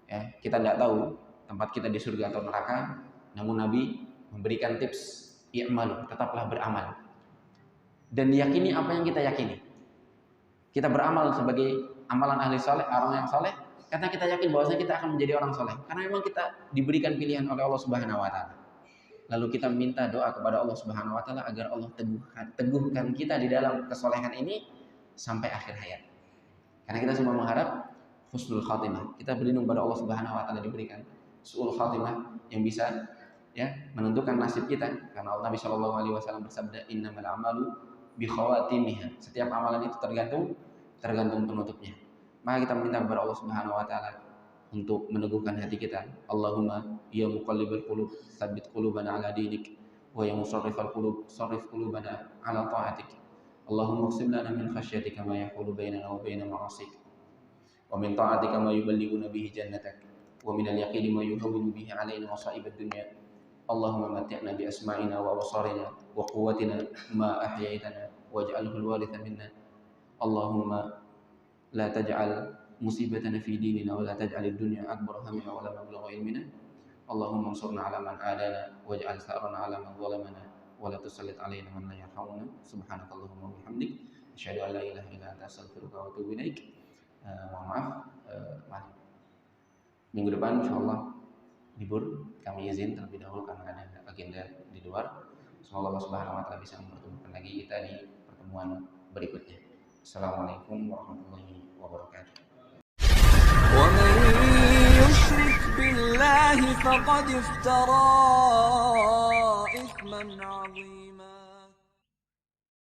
Ya, kita tidak tahu tempat kita di surga atau neraka, namun Nabi memberikan tips, i'malu, tetaplah beramal. Dan yakini apa yang kita yakini. Kita beramal sebagai amalan ahli soleh, orang yang soleh, karena kita yakin bahwasanya kita akan menjadi orang soleh. Karena memang kita diberikan pilihan oleh Allah Subhanahu wa taala. Lalu kita minta doa kepada Allah Subhanahu wa taala agar Allah teguhkan kita di dalam kesolehan ini sampai akhir hayat. Karena kita semua mengharap husnul khatimah. Kita berlindung pada Allah Subhanahu wa taala diberikan su'ul khatimah yang bisa ya menentukan nasib kita. Karena Nabi Shallallahu alaihi wasallam bersabda, innamal a'malu bi khawatimiha. Setiap amalan itu tergantung penutupnya. Maka kita minta kepada Allah Subhanahu wa taala untuk meneguhkan hati kita. Allahumma ya muqallibal qulub, tsabbit qulubana ala dinik, wa ya musarrifal qulub, sarrif qulubana ala ta'atik. Allahumma qsim lana min khasyatika ma yahulu bainana wa baina ma'asik, wa min ta'atika ma yuballighuna bihi jannatak, wa min al-yaqini ma yuhawwinu bihi alaina masa'ibad dunya. Allahumma matti'na bi asma'ina wa absarina wa quwwatina ma ahyaytana waj'alhu al-waritha minna. Allahumma la taj'al musibatana fi dinina wa la taj'al ad-dunya akbar hammina wa la mablagha ilmina. Allahumma ansurna 'ala man 'adana waj'al sa'rana 'ala man zalamana wa la tusallit 'alaina man la yarhamuna. Subhanakallahumma wa bihamdik asyhadu an la ilaha illa anta astaghfiruka wa atubu ilaik. Mohon maaf. Minggu depan insyaallah libur, kami izin terlebih dahulu karena ada agenda di luar. Semoga Allah Subhanahu wa taala bisa mempertemukan lagi kita di pertemuan berikutnya. Assalamualaikum warahmatullahi wabarakatuh. ومن يشرك بالله فقد افترى إثما عظيما.